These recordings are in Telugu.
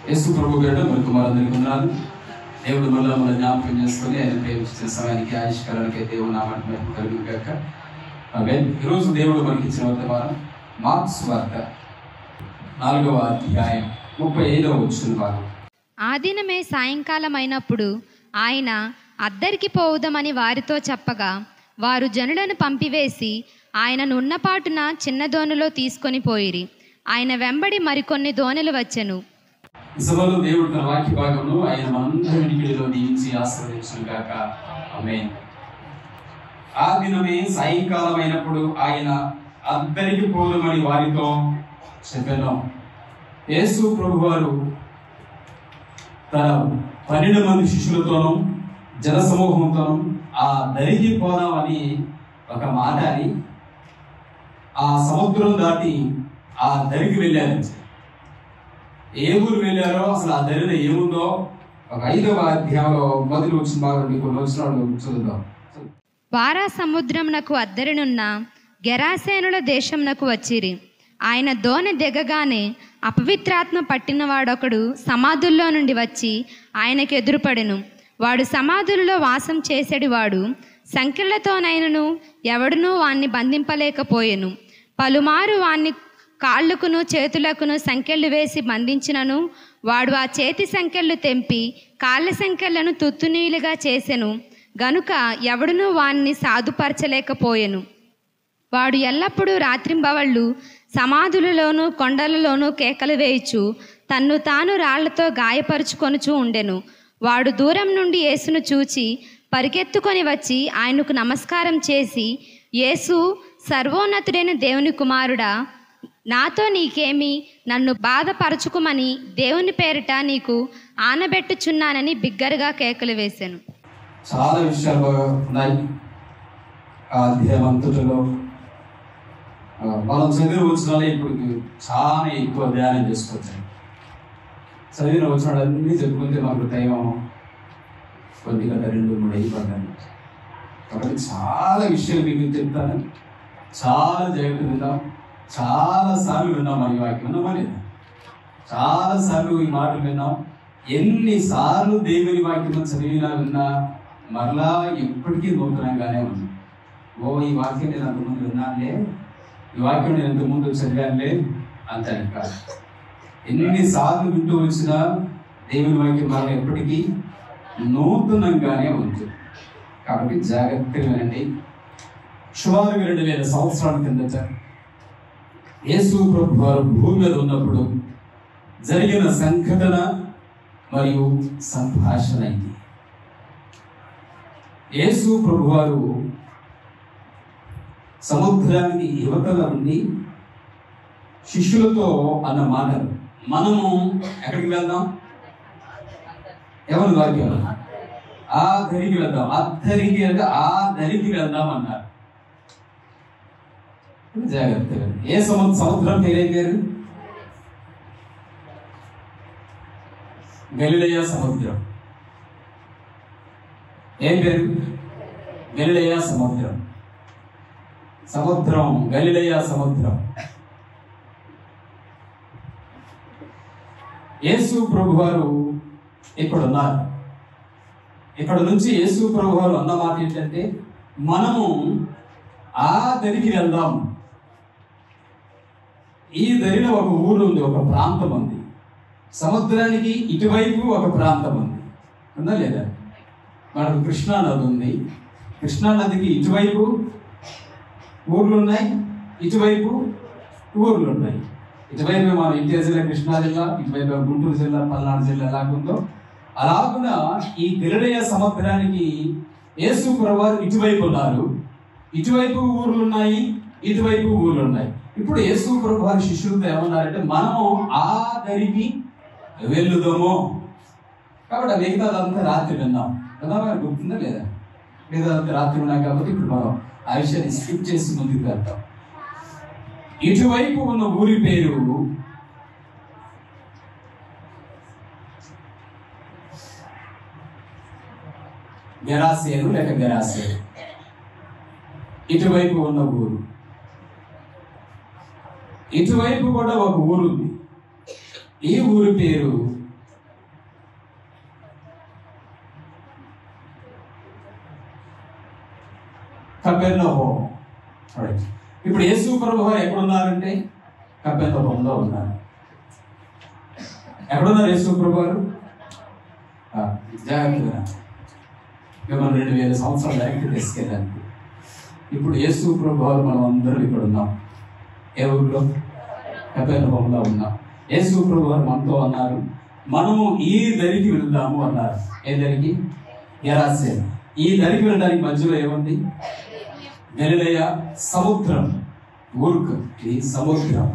యేసు ప్రభు పేరిట మరి కుమారులందరికీ వందనాలు. దేవుడు మళ్ళీ మన జ్ఞాపకం చేసుకొని ఆయన ప్రేమించిన సమయానికి ఆయుష్కారానికి దేవుడు నామం కలుగు గాక. ఈరోజు దేవుడు మనకి ఇచ్చిన వర్తమానం మార్క్స్ వార్త 4వ అధ్యాయం 35వ వచనం. ఆ దినమే సాయంకాలం అయినప్పుడు ఆయన అద్దరికి పోవుదమని వారితో చెప్పగా వారు జనులను పంపివేసి ఆయనను ఉన్నపాటున చిన్న దోణిలో తీసుకొని పోయిరి. ఆయన వెంబడి మరికొన్ని దోణులు వచ్చెను. ఈ సభలో దేవుడు తన వాక్య భాగంలో ఆయన మనందరి వినికిడిలో దీవించి ఆశీర్వదించును గాక. ఆమేన్. ఆ దినమే సాయంకాలం అయినప్పుడు ఆయన అద్దరికి పోదమని వారితో చెప్పెను. యేసు ప్రభువారు తన 12 మంది శిష్యులతోనూ జనసమూహంతోనూ ఆ దరికి పోదామని ఒక మాట అని ఆ సముద్రం దాటి ఆ దరికి వెళ్ళారు. ఏ ఊరు వెళ్ళారో అసలు ఆ దరిలో ఏముందో ఒక 5వ అధ్యాయంలో మొదటి వచ్చిన భాగం కొన్ని వచనాలు చదువుదాం. వారా సముద్రమునకు అద్దరినున్న గెరాసేనుల దేశమునకు వచ్చిరి. ఆయన దోణి దిగగానే అపవిత్రాత్మ పట్టినవాడొకడు సమాధుల్లో నుండి వచ్చి ఆయనకు ఎదురుపడెను. వాడు సమాధులలో వాసం చేసేడివాడు. సంకెళ్లతోనైనను ఎవడునూ వాణ్ణి బంధింపలేకపోయెను. పలుమారు వాణ్ణి కాళ్ళకును చేతులకును సంకెళ్ళు వేసి బంధించినను వాడు ఆ చేతి సంకెళ్ళు తెంపి కాళ్ళ సంకెళ్లను తుత్తునీలుగా చేసెను గనుక ఎవడునూ వాణ్ణి సాధుపరచలేకపోయెను. వాడు ఎల్లప్పుడూ రాత్రింబవళ్ళు సమాధులలోనూ కొండలలోనూ కేకలు వేయుచు తన్ను తాను రాళ్లతో గాయపరుచుకొనుచూ ఉండెను. వాడు దూరం నుండి యేసును చూచి పరిగెత్తుకొని వచ్చి ఆయనకు నమస్కారం చేసి, యేసు, సర్వోన్నతుడైన దేవుని కుమారుడా, నాతో నీకేమి? నన్ను బాధపరచుకుమని దేవుని పేరిట నీకు ఆనబెట్టుచున్నానని బిగ్గరగా కేకలు వేశాను. చాలా విషయాలు ఉన్నాయి ఆ అధ్యాయం అంతటిలో. మనం చదివిన వచనాలే ఇప్పుడు చాలా ఎక్కువ ధ్యానం చేసుకోవచ్చు. చదివిన వచనాలన్నీ చెప్పుకుంటే మనకు టైం కొద్దిగా 2-3 అయిపోతాను. కాబట్టి చాలా విషయాలు మీకు చెప్తాను. చాలా జాగ్రత్త విందాం. చాలా సార్లు విన్నాం ఈ వాక్యం, విన్నామా లేదా? చాలా సార్లు ఈ మాటలు విన్నాం. ఎన్నిసార్లు దేవుని వాక్యం చదివినా విన్నా మరలా ఎప్పటికీ నూతనంగానే ఉంది. ఈ వాక్యం నేను అంతకుముందు విన్నానులే, ఈ వాక్యం నేను ఇంతకుముందు చదివానులే అంతే కాదు. ఎన్నిసార్లు వింటూ వచ్చినా దేవుని వాక్యం మరలా ఎప్పటికీ నూతనంగానే ఉంది. కాబట్టి జాగ్రత్తగా వినండి. సుమారు 2000 సంవత్సరాల కిందట యేసు ప్రభు వారు భూమి మీద ఉన్నప్పుడు జరిగిన సంఘటన మరియు సంభాషణ ఇది. యేసు ప్రభు వారు సముద్రానికి యువతల ఉండి శిష్యులతో అన్న మాటలు, మనము ఎక్కడికి వెళ్దాం? ఎవరి వాక్యం? ఆ దరికి వెళ్దాం. అద్దరికి అంటే ఆ దరికి వెళ్దాం అన్నారు. జాగ్రత్తగా. ఏ సముద్రం పేరు? గలిలయ సముద్రం. ఏం పేరు? గలిలయ సముద్రం. సముద్రం గలిలయ సముద్రం. యేసు ప్రభు వారు ఇక్కడ ఉన్నారు. ఇక్కడ నుంచి యేసు ప్రభు వారు అన్న మాట ఏంటంటే, మనము ఆ దరికి వెళ్దాం. ఈ దరిలో ఒక ఊరు ఉంది, ఒక ప్రాంతం ఉంది. సముద్రానికి ఇటువైపు ఒక ప్రాంతం ఉంది, ఉందా లేదా? మనకు కృష్ణా నది ఉంది. కృష్ణా నదికి ఇటువైపు ఊర్లు ఉన్నాయి, ఇటువైపు ఊర్లు ఉన్నాయి. ఇటువైపు మన ఎన్టీఆర్ జిల్లా కృష్ణా జిల్లా, ఇటువైపు గుంటూరు జిల్లా, పల్నాడు జిల్లా ఎలాగుందో అలాగున ఈ గలిలయ సముద్రానికి యేసు ప్రభువారు ఇటువైపు ఉన్నారు. ఇటువైపు ఊర్లు ఉన్నాయి, ఇటువైపు ఊర్లు ఉన్నాయి. ఇప్పుడు యేసు ప్రభువారి శిష్యులతో ఏమన్నారంటే, మనము ఆ దరికి వెళ్ళుదాము. కాబట్టి మిగతాదంతా రాత్రి విన్నాం కదా, మనకు గుర్తుందా లేదా? మిగతాదంతా రాత్రి విన్నాం కాబట్టి ఇప్పుడు మనం ఆ విషయాన్ని స్కిప్ చేసి ముందుకు వెళ్తాం. ఇటువైపు ఉన్న ఊరి పేరు గెరాసేను లేక గెరాసేను. ఇటువైపు ఉన్న ఊరు. ఇటువైపు కూడా ఒక ఊరు ఉంది. ఈ ఊరి పేరు కపెర్నహూము. ఇప్పుడు యేసు ప్రభువు వారు ఎక్కడున్నారంటే కపెర్నహూములో ఉన్నారు. ఎక్కడున్నారు యేసు ప్రభు వారు? జాగ్రత్తగా మిమ్మల్ని 2000 సంవత్సరాలు వెనక్కి తీసుకెళ్ళాను. ఇప్పుడు యేసు ప్రభు వారు మనం అందరం ఇక్కడ ఉన్నాం. ఏ ఊరిలో? కపెర్నహూములో ఉన్నాం. యేసు ప్రభు వారు మనతో అన్నారు, మనము ఈ దరికి వెళ్దాము అన్నారు. ఏ దరికి? గెరాసేను. ఈ దరికి వెళ్ళడానికి మధ్యలో ఏముంది? గలిలయ సముద్రం. ఊర్క్ ఇది సముద్రం,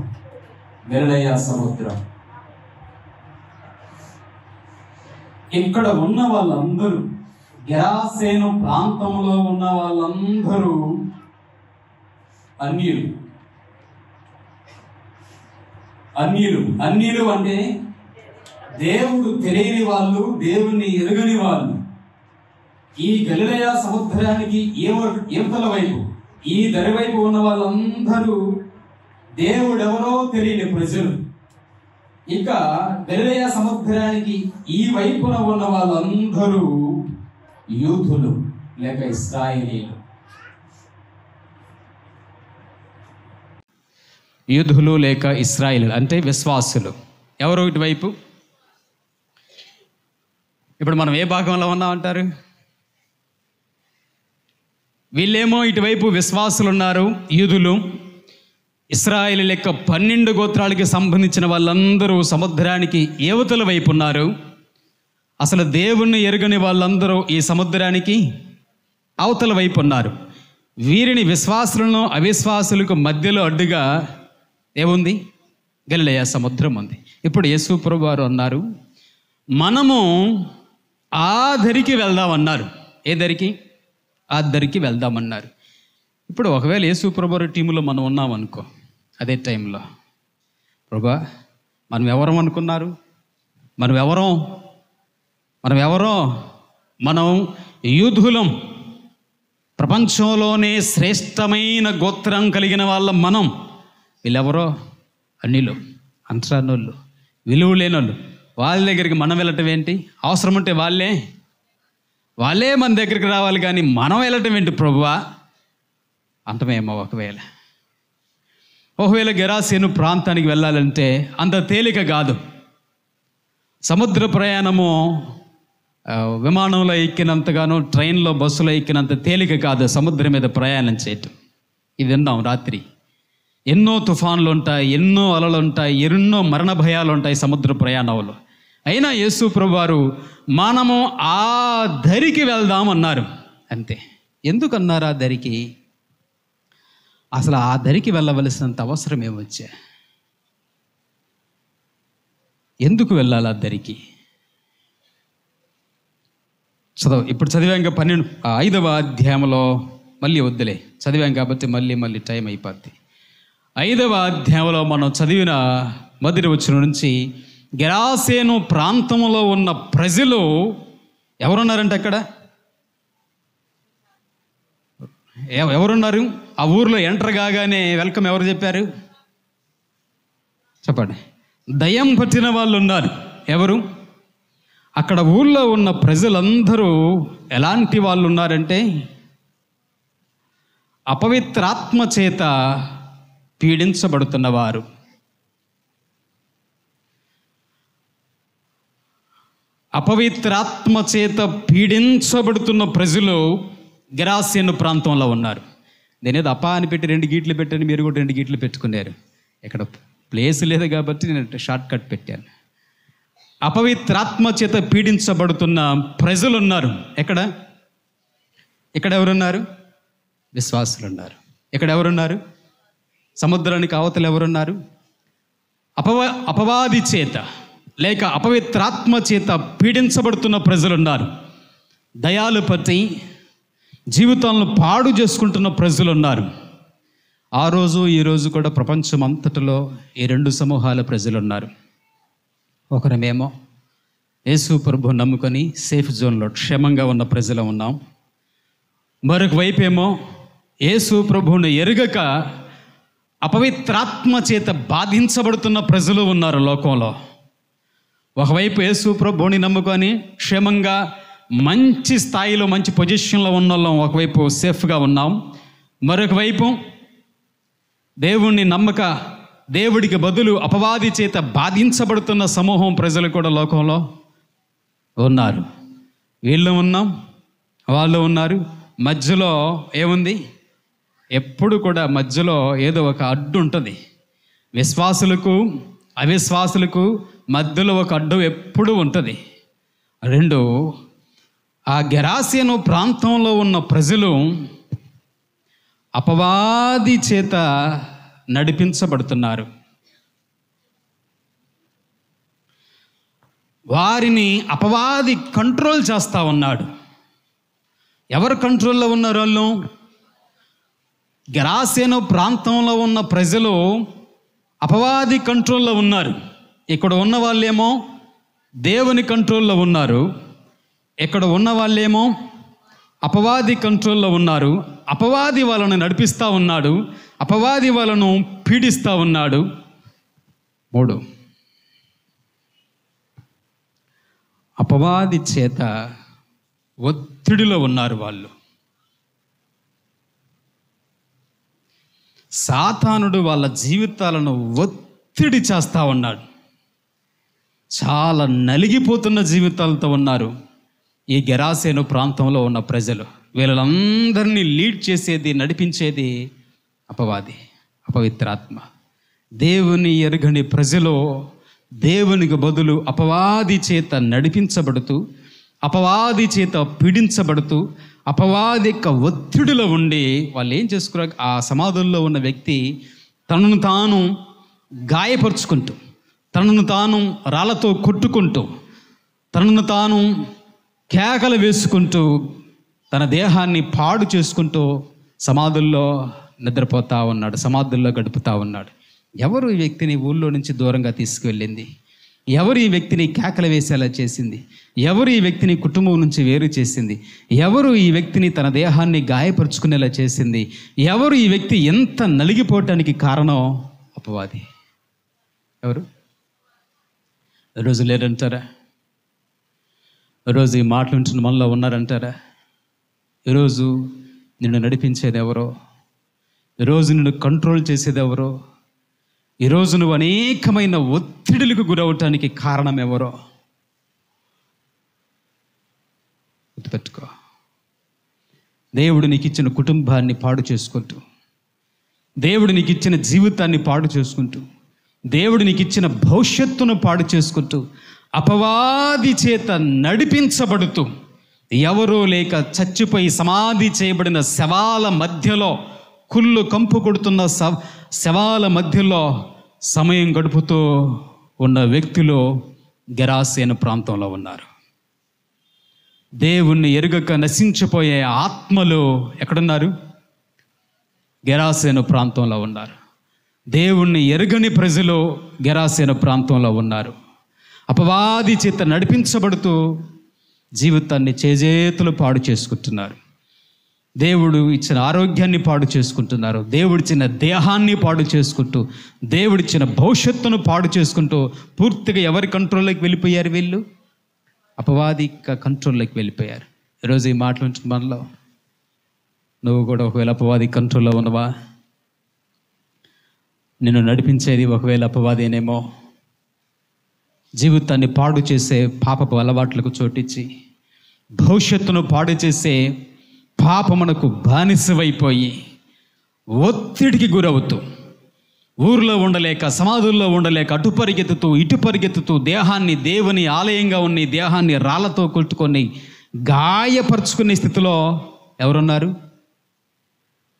గలిలయ సముద్రం. ఇక్కడ ఉన్న వాళ్ళందరూ, గెరాసేను ప్రాంతంలో ఉన్న వాళ్ళందరూ అన్యులు. అన్యులు అంటే దేవుడు తెలియని వాళ్ళు, దేవుణ్ణి ఎరుగని వాళ్ళు. ఈ గలిలయ సముద్రానికి ఏవతల వైపు, ఈ దరి వైపు ఉన్న వాళ్ళందరూ దేవుడెవరో తెలియని ప్రజలు. ఇక గలిలయ సముద్రానికి ఈ వైపున ఉన్న వాళ్ళందరూ యూదులు లేక ఇశ్రాయేలీలు. యూదులు లేక ఇశ్రాయేలీలు అంటే విశ్వాసులు. ఎవరు ఇటువైపు? ఇప్పుడు మనం ఏ భాగంలో ఉన్నామంటారు? వీళ్ళేమో ఇటువైపు విశ్వాసులు ఉన్నారు, యూదులు. ఇశ్రాయేలు లెక్క 12 గోత్రాలకి సంబంధించిన వాళ్ళందరూ సముద్రానికి ఏవతల వైపు ఉన్నారు. అసలు దేవుణ్ణి ఎరుగని వాళ్ళందరూ ఈ సముద్రానికి అవతల వైపు ఉన్నారు. వీరిని విశ్వాసులను అవిశ్వాసులకు మధ్యలో అడ్డుగా ఏముంది? గలిలయ సముద్రం ఉంది. ఇప్పుడు యేసు ప్రభువు వారు అన్నారు, మనము ఆ దరికి వెళ్దామన్నారు. ఏ దరికి? ఆ దరికి వెళ్దామన్నారు. ఇప్పుడు ఒకవేళ యేసు ప్రభువు వారి టీములో మనం ఉన్నామనుకో, అదే టైంలో ప్రభువా మనం ఎవరం అనుకున్నారు? మనం యూదులం, ప్రపంచంలోనే శ్రేష్టమైన గోత్రం కలిగిన వాళ్ళం మనం. వీళ్ళెవరో అన్యులు, అంటరానోళ్ళు, విలువ లేనోళ్ళు. వాళ్ళ దగ్గరికి మనం వెళ్ళటం ఏంటి? అవసరం ఉంటే వాళ్ళే మన దగ్గరికి రావాలి, కానీ మనం వెళ్ళటం ఏంటి ప్రభువా అంటమేమో. ఒకవేళ గెరాసేను ప్రాంతానికి వెళ్ళాలంటే అంత తేలిక కాదు. సముద్ర ప్రయాణము విమానంలో ఎక్కినంతగానో ట్రైన్లో బస్సులో ఎక్కినంత తేలిక కాదు సముద్రం మీద ప్రయాణం చేయటం. ఇది విన్నాం రాత్రి. ఎన్నో తుఫాన్లు ఉంటాయి, ఎన్నో అలలు ఉంటాయి, ఎన్నో మరణ భయాలు ఉంటాయి సముద్ర ప్రయాణంలో. అయినా యేసు ప్రభు వారు మనము ఆ దరికి వెళ్దాం అన్నారు. అంతే. ఎందుకన్నారు ఆ దరికి? అసలు ఆ దరికి వెళ్ళవలసినంత అవసరం ఏమొచ్చా? ఎందుకు వెళ్ళాలి ఆ దరికి? ఇప్పుడు చదివాం 5వ అధ్యాయంలో, మళ్ళీ వద్దులే, చదివాం కాబట్టి మళ్ళీ టైం అయిపోద్ది. 5వ అధ్యాయంలో మనం చదివిన మొదటి వచనం నుంచి గెరాసేను ప్రాంతంలో ఉన్న ప్రజలు ఎవరున్నారంటే అక్కడ ఎవరున్నారు? ఆ ఊర్లో ఎంటర్ కాగానే వెల్కమ్ ఎవరు చెప్పారు? చెప్పండి. దయ్యం పట్టిన వాళ్ళు ఉన్నారు. ఎవరు? అక్కడ ఊళ్ళో ఉన్న ప్రజలందరూ ఎలాంటి వాళ్ళు ఉన్నారంటే అపవిత్రాత్మ చేత పీడించబడుతున్నవారు. అపవిత్రాత్మ చేత పీడించబడుతున్న ప్రజలు గెరాసేను ప్రాంతంలో ఉన్నారు. నేనేదో అపా అని పెట్టి 2 గీట్లు పెట్టాను, మీరు కూడా 2 గీట్లు పెట్టుకున్నారు. ఇక్కడ ప్లేస్ లేదు కాబట్టి నేను షార్ట్ కట్ పెట్టాను. అపవిత్రాత్మ చేత పీడించబడుతున్న ప్రజలు ఉన్నారు. ఇక్కడ ఎవరున్నారు? విశ్వాసులు ఉన్నారు. ఇక్కడ ఎవరున్నారు? సముద్రానికి అవతల ఎవరున్నారు? అపవాది చేత లేక అపవిత్రాత్మ చేత పీడించబడుతున్న ప్రజలున్నారు. దయాలు పట్టి జీవితాలను పాడు చేసుకుంటున్న ప్రజలు ఉన్నారు. ఆ రోజు ఈ రోజు కూడా ప్రపంచం అంతటిలో ఈ 2 సమూహాల ప్రజలు ఉన్నారు. ఒకరమేమో యేసు ప్రభువు నమ్ముకొని సేఫ్ జోన్లో క్షేమంగా ఉన్న ప్రజలు ఉన్నాం. మరొక వైపేమో యేసు ప్రభువును ఎరుగక అపవిత్రాత్మ చేత బాధించబడుతున్న ప్రజలు ఉన్నారు లోకంలో. ఒకవైపు యేసు ప్రభువుని నమ్ముకొని క్షేమంగా మంచి స్థాయిలో మంచి పొజిషన్లో ఉన్న వాళ్ళం ఒకవైపు సేఫ్గా ఉన్నాం. మరొక వైపు దేవుణ్ణి నమ్మక దేవుడికి బదులు అపవాది చేత బాధించబడుతున్న సమూహం ప్రజలు కూడా లోకంలో ఉన్నారు. వీళ్ళు ఉన్నాం, వాళ్ళు ఉన్నారు. మధ్యలో ఏముంది? ఎప్పుడు కూడా మధ్యలో ఏదో ఒక అడ్డు ఉంటుంది. విశ్వాసులకు అవిశ్వాసులకు మధ్యలో ఒక అడ్డు ఎప్పుడు ఉంటుంది. 2, ఆ గెరాసేను ప్రాంతంలో ఉన్న ప్రజలు అపవాది చేత నడిపించబడుతున్నారు. వారిని అపవాది కంట్రోల్ చేస్తూ ఉన్నాడు. ఎవరు కంట్రోల్లో ఉన్నారు? వాళ్ళు గెరాసేను ప్రాంతంలో ఉన్న ప్రజలు అపవాది కంట్రోల్లో ఉన్నారు. ఇక్కడ ఉన్న వాళ్ళేమో దేవుని కంట్రోల్లో ఉన్నారు. ఇక్కడ ఉన్న వాళ్ళేమో అపవాది కంట్రోల్లో ఉన్నారు. అపవాది వాళ్ళను నడిపిస్తూ ఉన్నాడు. అపవాది వాళ్ళను పీడిస్తూ ఉన్నాడు. 3, అపవాది చేత ఒత్తిడిలో ఉన్నారు వాళ్ళు. సాతానుడు వాళ్ళ జీవితాలను ఒత్తిడి చేస్తూ ఉన్నాడు. చాలా నలిగిపోతున్న జీవితాలతో ఉన్నారు ఈ గెరాసేను ప్రాంతంలో ఉన్న ప్రజలు. వీళ్ళందరినీ లీడ్ చేసేది, నడిపించేది అపవాది, అపవిత్రాత్మ. దేవుని ఎరుగని ప్రజలు దేవునికి బదులు అపవాది చేత నడిపించబడుతూ, అపవాది చేత పీడించబడుతూ, అపవాది యొక్క ఒత్తిడిలో ఉండి వాళ్ళు ఏం చేసుకున్నారు? ఆ సమాధుల్లో ఉన్న వ్యక్తి తనను తాను గాయపరుచుకుంటూ, తనను తాను రాళ్ళతో కొట్టుకుంటూ, తనను తాను కేకలు వేసుకుంటూ, తన దేహాన్ని పాడు చేసుకుంటూ సమాధుల్లో నిద్రపోతూ ఉన్నాడు, సమాధుల్లో గడుపుతూ ఉన్నాడు. ఎవరు ఈ వ్యక్తిని ఊళ్ళో నుంచి దూరంగా తీసుకువెళ్ళింది? ఎవరు ఈ వ్యక్తిని కేకలు వేసేలా చేసింది? ఎవరు ఈ వ్యక్తిని కుటుంబం నుంచి వేరు చేసింది? ఎవరు ఈ వ్యక్తిని తన దేహాన్ని గాయపరుచుకునేలా చేసింది? ఎవరు ఈ వ్యక్తి ఎంత నలిగిపోవటానికి కారణం? అపవాది. ఎవరు? ఈరోజు లేరంటారా? ఈరోజు ఈ మాటలు వింటున్న మనలో ఉన్నారంటారా? ఈరోజు నిన్ను నడిపించేది ఎవరో? ఈరోజు నిన్ను కంట్రోల్ చేసేది ఎవరో? ఈరోజు నువ్వు అనేకమైన ఒత్తిడులకు గురవటానికి కారణం ఎవరో? గుర్తుపెట్టుకో. దేవుడు నీకు ఇచ్చిన కుటుంబాన్ని పాడు చేసుకుంటూ, దేవుడు నీకు ఇచ్చిన జీవితాన్ని పాడు చేసుకుంటూ, దేవుడు నీకు ఇచ్చిన భవిష్యత్తును పాడు చేసుకుంటూ, అపవాది చేత నడిపించబడుతూ, ఎవరో లేక చచ్చిపోయి సమాధి చేయబడిన శవాల మధ్యలో, కుళ్ళు కంపు కొడుతున్న శవాల మధ్యలో సమయం గడుపుతూ ఉన్న వ్యక్తులు గెరాసేను ప్రాంతంలో ఉన్నారు. దేవుణ్ణి ఎరుగక నశించిపోయే ఆత్మలు ఎక్కడున్నారు? గెరాసేను ప్రాంతంలో ఉన్నారు. దేవుణ్ణి ఎరుగని ప్రజలు గెరాసేను ప్రాంతంలో ఉన్నారు. అపవాది చేత నడిపించబడుతూ జీవితాన్ని చేజేతులు పాడు చేసుకుంటున్నారు. దేవుడు ఇచ్చిన ఆరోగ్యాన్ని పాడు చేసుకుంటున్నారు. దేవుడిచ్చిన దేహాన్ని పాడు చేసుకుంటూ, దేవుడిచ్చిన భవిష్యత్తును పాడు చేసుకుంటూ పూర్తిగా ఎవరి కంట్రోల్లోకి వెళ్ళిపోయారు? వీళ్ళు అపవాది కంట్రోల్లోకి వెళ్ళిపోయారు. ఈరోజు ఈ మాటలు ఉంటున్న మనలో నువ్వు కూడా ఒకవేళ అపవాది కంట్రోల్లో ఉన్నవా? నిన్ను నడిపించేది ఒకవేళ అపవాదేనేమో. జీవితాన్ని పాడు చేసే పాపపు అలవాట్లకు చోటిచ్చి, భవిష్యత్తును పాడు చేసే పాపమునకు బానిసవైపోయి, ఒత్తిడికి గురవుతూ, ఊరిలో ఉండలేక, సమాధుల్లో ఉండలేక, అటు పరిగెత్తుతూ ఇటు పరిగెత్తుతూ, దేహాన్ని దేవుని ఆలయంగా ఉన్న దేహాన్ని రాళ్లతో కొట్టుకొని గాయపరుచుకునే స్థితిలో ఎవరున్నారు?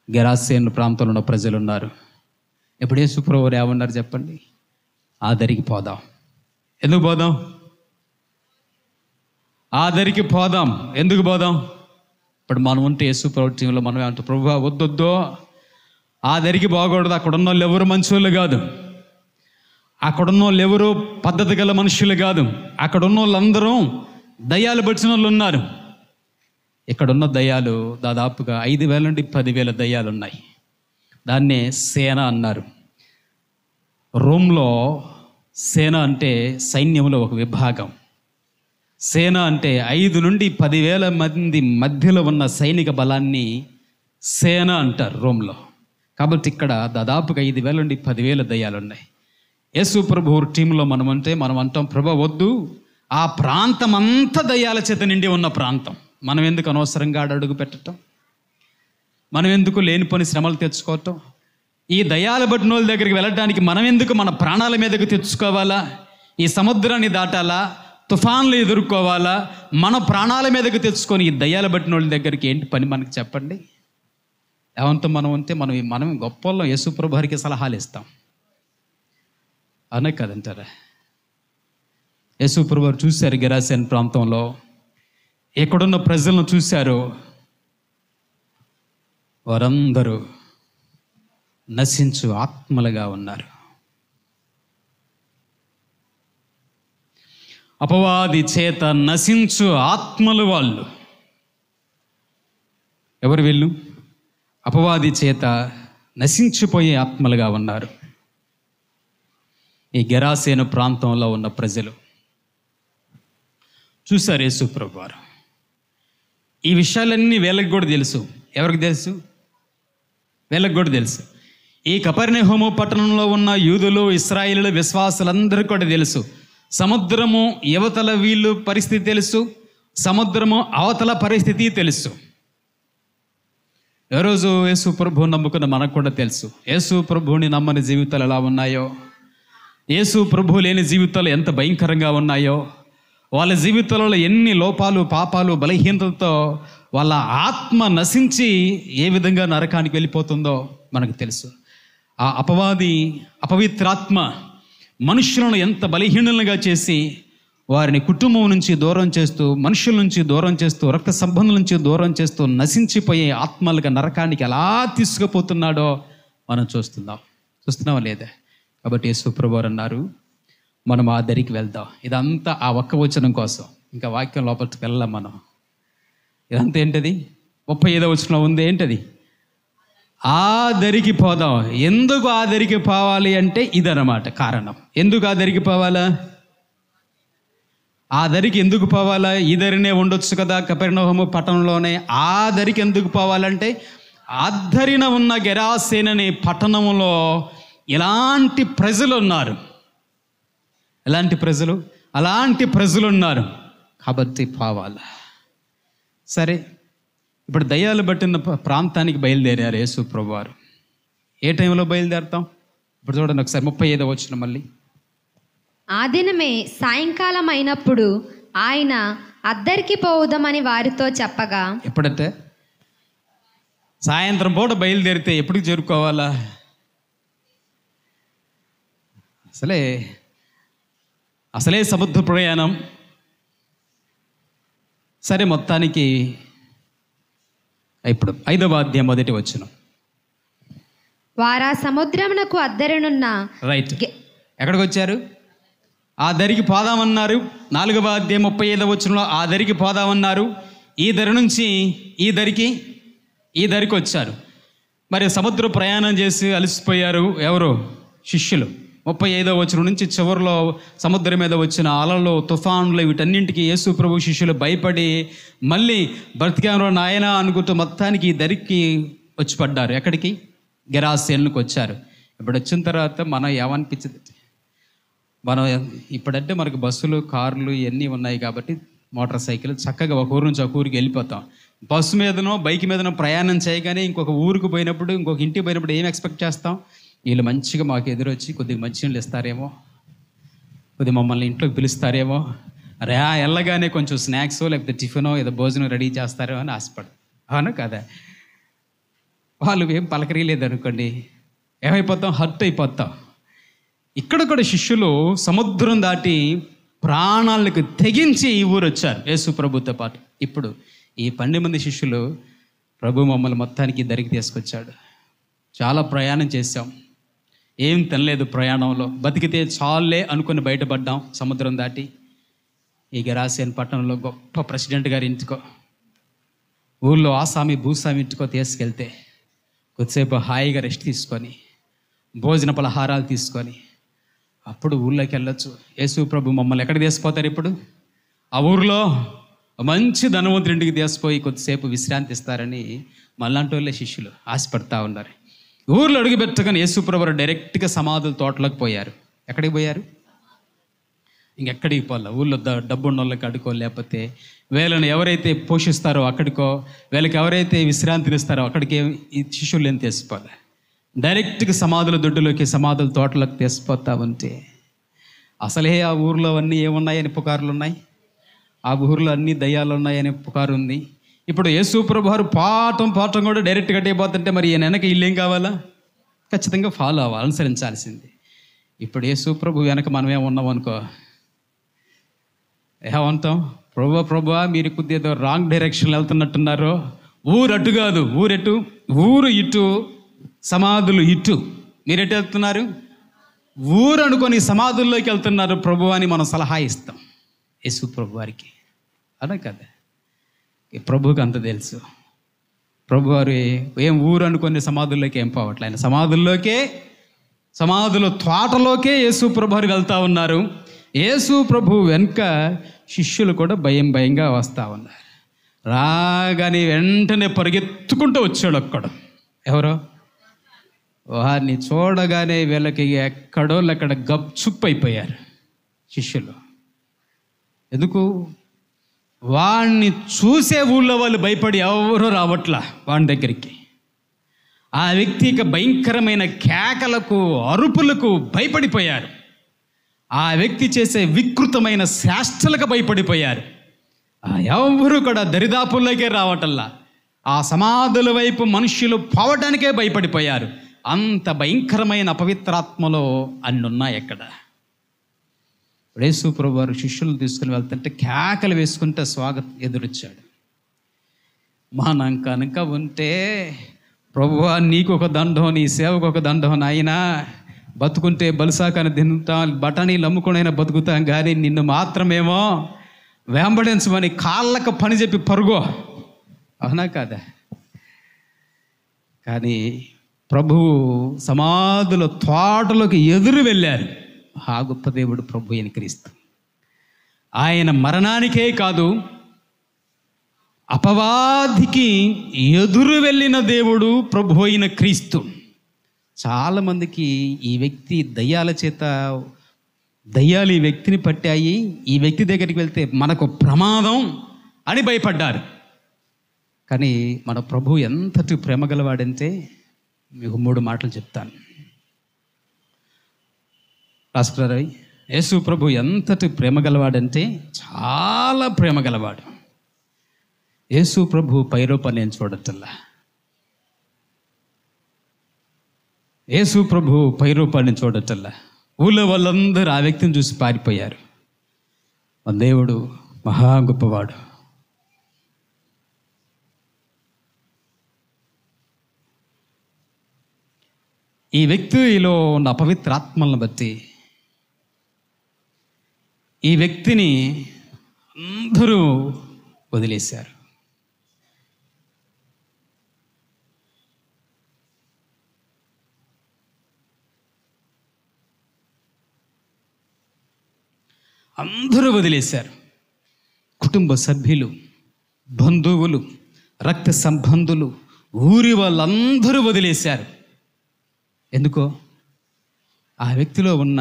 గెరాసేను ప్రాంతంలో ఉన్న ప్రజలు ఉన్నారు. ఎప్పుడు యేసుప్రభువు ఏమన్నారు చెప్పండి? ఆ దరికి పోదాం. ఎందుకు పోదాం? ఆ దరికి పోదాం. ఎందుకు పోదాం? ఇప్పుడు మనం ఉంటే యేసుప్రభు టీంలో మనం ఏమంటాం? ప్రభువా వద్దొద్దో, ఆ దరికి పోకూడదు. అక్కడున్న వాళ్ళు ఎవరు మంచోళ్ళు కాదు, అక్కడున్న వాళ్ళు ఎవరు పద్ధతి గల మనుషులు కాదు, అక్కడున్న వాళ్ళందరూ దయ్యాలు పట్టిన వాళ్ళు ఉన్నారు. ఇక్కడున్న దయ్యాలు దాదాపుగా 5,000 నుండి 10,000 దయ్యాలు ఉన్నాయి. దాన్నే సేన అన్నారు. రోమ్లో సేన అంటే సైన్యంలో ఒక విభాగం. సేన అంటే 5 నుండి 10,000 మంది మధ్యలో ఉన్న సైనిక బలాన్ని సేన అంటారు రోమ్లో. కాబట్టి ఇక్కడ దాదాపుగా 5,000 నుండి 10,000 దయ్యాలు ఉన్నాయి. యేసు ప్రభు టీంలో మనం అంటాం, ప్రభు వద్దు, ఆ ప్రాంతం అంతా దయ్యాల చేత నిండి ఉన్న ప్రాంతం, మనం ఎందుకు అనవసరంగా అడుగు పెట్టడం, మనం ఎందుకు లేనిపోని శ్రమలు తెచ్చుకోవటం, ఈ దయ్యాల బట్టిన వాళ్ళ దగ్గరికి వెళ్ళడానికి మనం ఎందుకు మన ప్రాణాల మీదకు తెచ్చుకోవాలా, ఈ సముద్రాన్ని దాటాలా, తుఫాన్లు ఎదుర్కోవాలా, మన ప్రాణాల మీదకు తెచ్చుకొని ఈ దయ్యాల బట్టిన వాళ్ళ దగ్గరికి ఏంటి పని మనకు చెప్పండి. ఏమంతా మనం ఉంటే మనం గొప్ప వాళ్ళం, యేసు ప్రభు వారికి సలహాలు ఇస్తాం అనే కదంటారా. యేసు ప్రభు వారు చూశారు గెరాసేన్ ప్రాంతంలో, ఎక్కడున్న ప్రజలను చూశారు, వారందరూ నశించు ఆత్మలుగా ఉన్నారు. అపవాది చేత నశించు ఆత్మలు వాళ్ళు. ఎవరు వీళ్ళు? అపవాది చేత నశించిపోయే ఆత్మలుగా ఉన్నారు ఈ గెరాసేను ప్రాంతంలో ఉన్న ప్రజలు. చూశారు యేసు ప్రభు వారు. ఈ విషయాలన్నీ వీళ్ళకి కూడా తెలుసు. ఎవరికి తెలుసు? వీళ్ళకి కూడా తెలుసు. ఈ కపెర్నహూము పట్టణంలో ఉన్న యూదులు, ఇశ్రాయేలీయుల విశ్వాసులందరికీ కూడా తెలుసు. సముద్రము యువతల వీళ్ళు పరిస్థితి తెలుసు, సముద్రము అవతల పరిస్థితి తెలుసు. ఏ రోజు యేసు ప్రభువు నమ్ముకున్న మనకు కూడా తెలుసు. యేసు ప్రభువుని నమ్మని జీవితాలు ఎలా ఉన్నాయో, యేసు ప్రభువు లేని జీవితాలు ఎంత భయంకరంగా ఉన్నాయో, వాళ్ళ జీవితాలలో ఎన్ని లోపాలు, పాపాలు, బలహీనతలతో వాళ్ళ ఆత్మ నశించి ఏ విధంగా నరకానికి వెళ్ళిపోతుందో మనకు తెలుసు. ఆ అపవాది, అపవిత్రాత్మ మనుషులను ఎంత బలహీనులుగా చేసి వారిని కుటుంబం నుంచి దూరం చేస్తూ, మనుషుల నుంచి దూరం చేస్తూ, రక్త సంబంధం నుంచి దూరం చేస్తూ నశించిపోయే ఆత్మలుగా నరకానికి ఎలా తీసుకుపోతున్నాడో మనం చూస్తున్నావా లేదా? కాబట్టి యేసు ప్రభువు అన్నారు, మనం ఆ దరికి వెళ్దాం. ఇదంతా ఆ ఒక్క వచనం కోసం, ఇంకా వాక్యం లోపలికి వెళ్ళాం మనం. ఇదంతా ఏంటది? 35వ వచనంలో ఉంది. ఏంటది? ఆ దరికి పోదాం. ఎందుకు ఆ దరికి పోవాలి అంటే ఇదన్నమాట కారణం. ఎందుకు ఆ దరికి పోవాలా? ఆ దరికి ఎందుకు పోవాలా? ఈ దరినే ఉండొచ్చు కదా కపెర్నహూము పట్టణంలోనే. ఆ దరికి ఎందుకు పోవాలంటే అద్దరిన ఉన్న గెరాసేను అనే పట్టణంలో ఎలాంటి ప్రజలు ఉన్నారు, అలాంటి ప్రజలు ఉన్నారు కాబట్టి పోవాలా. సరే, ఇప్పుడు దయ్యాలు పట్టిన ప్రాంతానికి బయలుదేరారు యేసు ప్రభు వారు. ఏ టైంలో బయలుదేరుతాం? ఇప్పుడు చూడండి ఒకసారి 35వ వచనం మళ్ళీ. ఆ దినమే సాయంకాలం అయినప్పుడు ఆయన అద్దరికి పోవుదామని వారితో చెప్పగా. ఎప్పుడంటే సాయంత్రం పూట బయలుదేరితే ఎప్పటికి చేరుకోవాలా? అసలే సముద్ర ప్రయాణం. సరే, మొత్తానికి ఇప్పుడు 5వ అధ్యాయం 1వ వచనం. వారా సముద్రమునకు అద్దరినున్న రైట్, ఎక్కడికి వచ్చారు? ఆ దరికి పోదామన్నారు. 4వ అధ్యాయం 35వ వచనంలో ఆ దరికి పోదామన్నారు. ఈ దరి నుంచి ఈ దరికి వచ్చారు. మరి సముద్ర ప్రయాణం చేసి అలసిపోయారు. ఎవరు? శిష్యులు. 35వ వచనం నుంచి చివరిలో సముద్రం మీద వచ్చిన అలలు, తుఫాన్లు, వీటన్నింటికి యేసు ప్రభు శిష్యులు భయపడి మళ్ళీ బ్రతికారు నాయన అనుకుంటూ మొత్తానికి ఈ దరికి వచ్చి పడ్డారు. ఎక్కడికి? గెరాసేనుకు వచ్చారు. ఇప్పుడు వచ్చిన తర్వాత మనం ఏమనిపించింది? మనం ఇప్పుడంటే మనకు బస్సులు, కార్లు ఇవన్నీ ఉన్నాయి కాబట్టి మోటార్ సైకిల్ చక్కగా ఒక ఊరు నుంచి ఒక ఊరికి వెళ్ళిపోతాం. బస్సు మీదనో బైక్ మీదనో ప్రయాణం చేయగానే ఇంకొక ఊరికి పోయినప్పుడు, ఇంకొక ఇంటికి పోయినప్పుడు ఏం ఎక్స్పెక్ట్ చేస్తాం? వీళ్ళు మంచిగా మాకు ఎదురొచ్చి కొద్దిగా మంచినీళ్ళు ఇస్తారేమో, కొద్దిగా మమ్మల్ని ఇంట్లోకి పిలుస్తారేమో, అరే వెళ్ళగానే కొంచెం స్నాక్స్ లేకపోతే టిఫినో ఏదో భోజనం రెడీ చేస్తారో అని ఆశపడు. అవును కదా? వాళ్ళు ఏం పలకరీలేదు అనుకోండి, ఏమైపోతాం? హర్ట్ అయిపోతాం. ఇక్కడ కూడా శిష్యులు సముద్రం దాటి ప్రాణాలకు తెగించి ఈ ఊరు వచ్చారు యేసు ప్రభుతో పాటు. ఇప్పుడు ఈ 12 మంది శిష్యులు ప్రభు మమ్మల్ని మొత్తానికి దరికి తీసుకొచ్చాడు. చాలా ప్రయాణం చేశాం, ఏం తినలేదు ప్రయాణంలో, బతికితే చాలే అనుకుని బయటపడ్డాం సముద్రం దాటి. ఈ గెరాసేను పట్టణంలో గొప్ప ప్రెసిడెంట్ గారి ఇంటికో, ఊళ్ళో ఆసామి భూస్వామి ఇంటికో తీసుకెళ్తే కొద్దిసేపు హాయిగా రెస్ట్ తీసుకొని, భోజన పలహారాలు తీసుకొని అప్పుడు ఊళ్ళోకి వెళ్ళొచ్చు. యేసు ప్రభు మమ్మల్ని ఎక్కడికి తీసుకుపోతారు? ఇప్పుడు ఆ ఊరిలో మంచి ధనవంతుడింటికి తీసుకుపోయి కొద్దిసేపు విశ్రాంతి ఇస్తారని మళ్ళంటి వాళ్ళే శిష్యులు ఆశపడతా ఉన్నారు. ఊర్లో అడుగుపెట్టగానే యేసుప్రభువారు డైరెక్ట్గా సమాధుల తోటలోకి పోయారు. ఎక్కడికి పోయారు? ఇంకెక్కడికి పోలే. ఊళ్ళో డబ్బు ఉన్న వాళ్ళకి అడుకో, లేకపోతే వీళ్ళని ఎవరైతే పోషిస్తారో అక్కడికో, వీళ్ళకి ఎవరైతే విశ్రాంతినిస్తారో అక్కడికి ఈ శిష్యులు ఏం తీసిపోలే. డైరెక్ట్గా సమాధుల దొడ్డులోకి, సమాధుల తోటలోకి తీసిపోతా ఉంటే అసలే ఆ ఊర్లో అన్నీ ఏమున్నాయని పుకార్లు ఉన్నాయి. ఆ ఊర్లో అన్ని దయ్యాలు ఉన్నాయని పుకారు ఉంది. ఇప్పుడు యేసుప్రభువారు పాఠం కూడా డైరెక్ట్గా కట్టేపోతుంటే మరి ఈయన వెనక ఇల్లేం కావాలా? ఖచ్చితంగా ఫాలో అవ్వాలి, అనుసరించాల్సింది. ఇప్పుడు యేసుప్రభు వెనక మనమే ఉన్నాం అనుకో, ఏమంటాం? ప్రభువా మీరు కొద్దిగా రాంగ్ డైరెక్షన్లో వెళ్తున్నట్టున్నారు. ఊరు అటు కాదు, ఊరెటు, ఊరు ఇటు, సమాధులు ఇటు. మీరెటు వెళ్తున్నారు? ఊరు అనుకొని సమాధుల్లోకి వెళ్తున్నారు ప్రభు అని మనం సలహా ఇస్తాం యేసు ప్రభు వారికి. అదే కదా, ప్రభువుకి అంత తెలుసు. ప్రభువారు ఏం ఊరు అనుకొని సమాధుల్లోకి ఏం పోవట్లే. ఆయన సమాధుల తోటలోకే యేసు ప్రభువారు వెళ్తూ ఉన్నారు. యేసు ప్రభు వెనుక శిష్యులు కూడా భయంగా వస్తూ ఉన్నారు. రాగానే వెంటనే పరిగెత్తుకుంటూ వచ్చాడు ఒక్కడు. ఎవరో వారిని చూడగానే వీళ్ళకి ఎక్కడోళ్ళక్కడ గప్చుప్ అయిపోయారు శిష్యులు. ఎందుకు? వాణ్ణి చూసే ఊళ్ళో వాళ్ళు భయపడి ఎవరూ రావట్లా వాడి దగ్గరికి. ఆ వ్యక్తి యొక్క భయంకరమైన కేకలకు, అరుపులకు భయపడిపోయారు. ఆ వ్యక్తి చేసే వికృతమైన శాస్త్రలకు భయపడిపోయారు. ఎవరు కూడా దరిదాపుల్లోకే రావటల్లా. ఆ సమాధుల వైపు మనుష్యులు పోవడానికే భయపడిపోయారు. అంత భయంకరమైన అపవిత్రాత్మలో అన్నున్నాయి ఎక్కడ. యేసు ప్రభువారు శిష్యులు తీసుకుని వెళ్తుంటే కేకలు వేసుకుంటే ఎదురొచ్చాడు. మనం కనుక ఉంటే ప్రభువా నీకు ఒక దండం, నీ సేవకు ఒక దండం, నాయనా బతుకుంటే బలుసాకాన్ని తింటాం, బఠానీలు అమ్ముకునైనా బతుకుతాం, కానీ నిన్ను మాత్రమేమో వెంబడించమని కాళ్ళకు పని చెప్పి పరుగో. అవునా కాదా? కానీ ప్రభువు సమాధుల తోటలోకి ఎదురు వెళ్ళారు. ఆ గొప్ప దేవుడు ప్రభు అయిన క్రీస్తు. ఆయన మరణానికే కాదు, అపవాదికి ఎదురు వెళ్ళిన దేవుడు ప్రభు అయిన క్రీస్తు. చాలామందికి ఈ వ్యక్తి దయ్యాల చేత, దయ్యాలు ఈ వ్యక్తిని పట్టాయి, ఈ వ్యక్తి దగ్గరికి వెళ్తే మనకు ప్రమాదం అని భయపడ్డారు. కానీ మన ప్రభు ఎంతటి ప్రేమ గలవాడంటే మీకు 3 మాటలు చెప్తాను. రాసుకున్నారా? యేసు ప్రభు ఎంతటి ప్రేమ గలవాడంటే చాలా ప్రేమ గలవాడు. యేసు ప్రభు పైరూపాన్ని నేను చూడటల్లా. యేసు ప్రభు పైరూపాన్ని చూడటల్లా. ఊళ్ళో వాళ్ళందరూ ఆ వ్యక్తిని చూసి పారిపోయారు. మన దేవుడు మహా గొప్పవాడు. ఈ వ్యక్తిలో ఉన్న అపవిత్ర ఆత్మలను బట్టి ఈ వ్యక్తిని అందరూ వదిలేశారు. అందరూ వదిలేశారు. కుటుంబ సభ్యులు, బంధువులు, రక్త సంబంధులు, ఊరి వాళ్ళందరూ వదిలేశారు. ఎందుకో? ఆ వ్యక్తిలో ఉన్న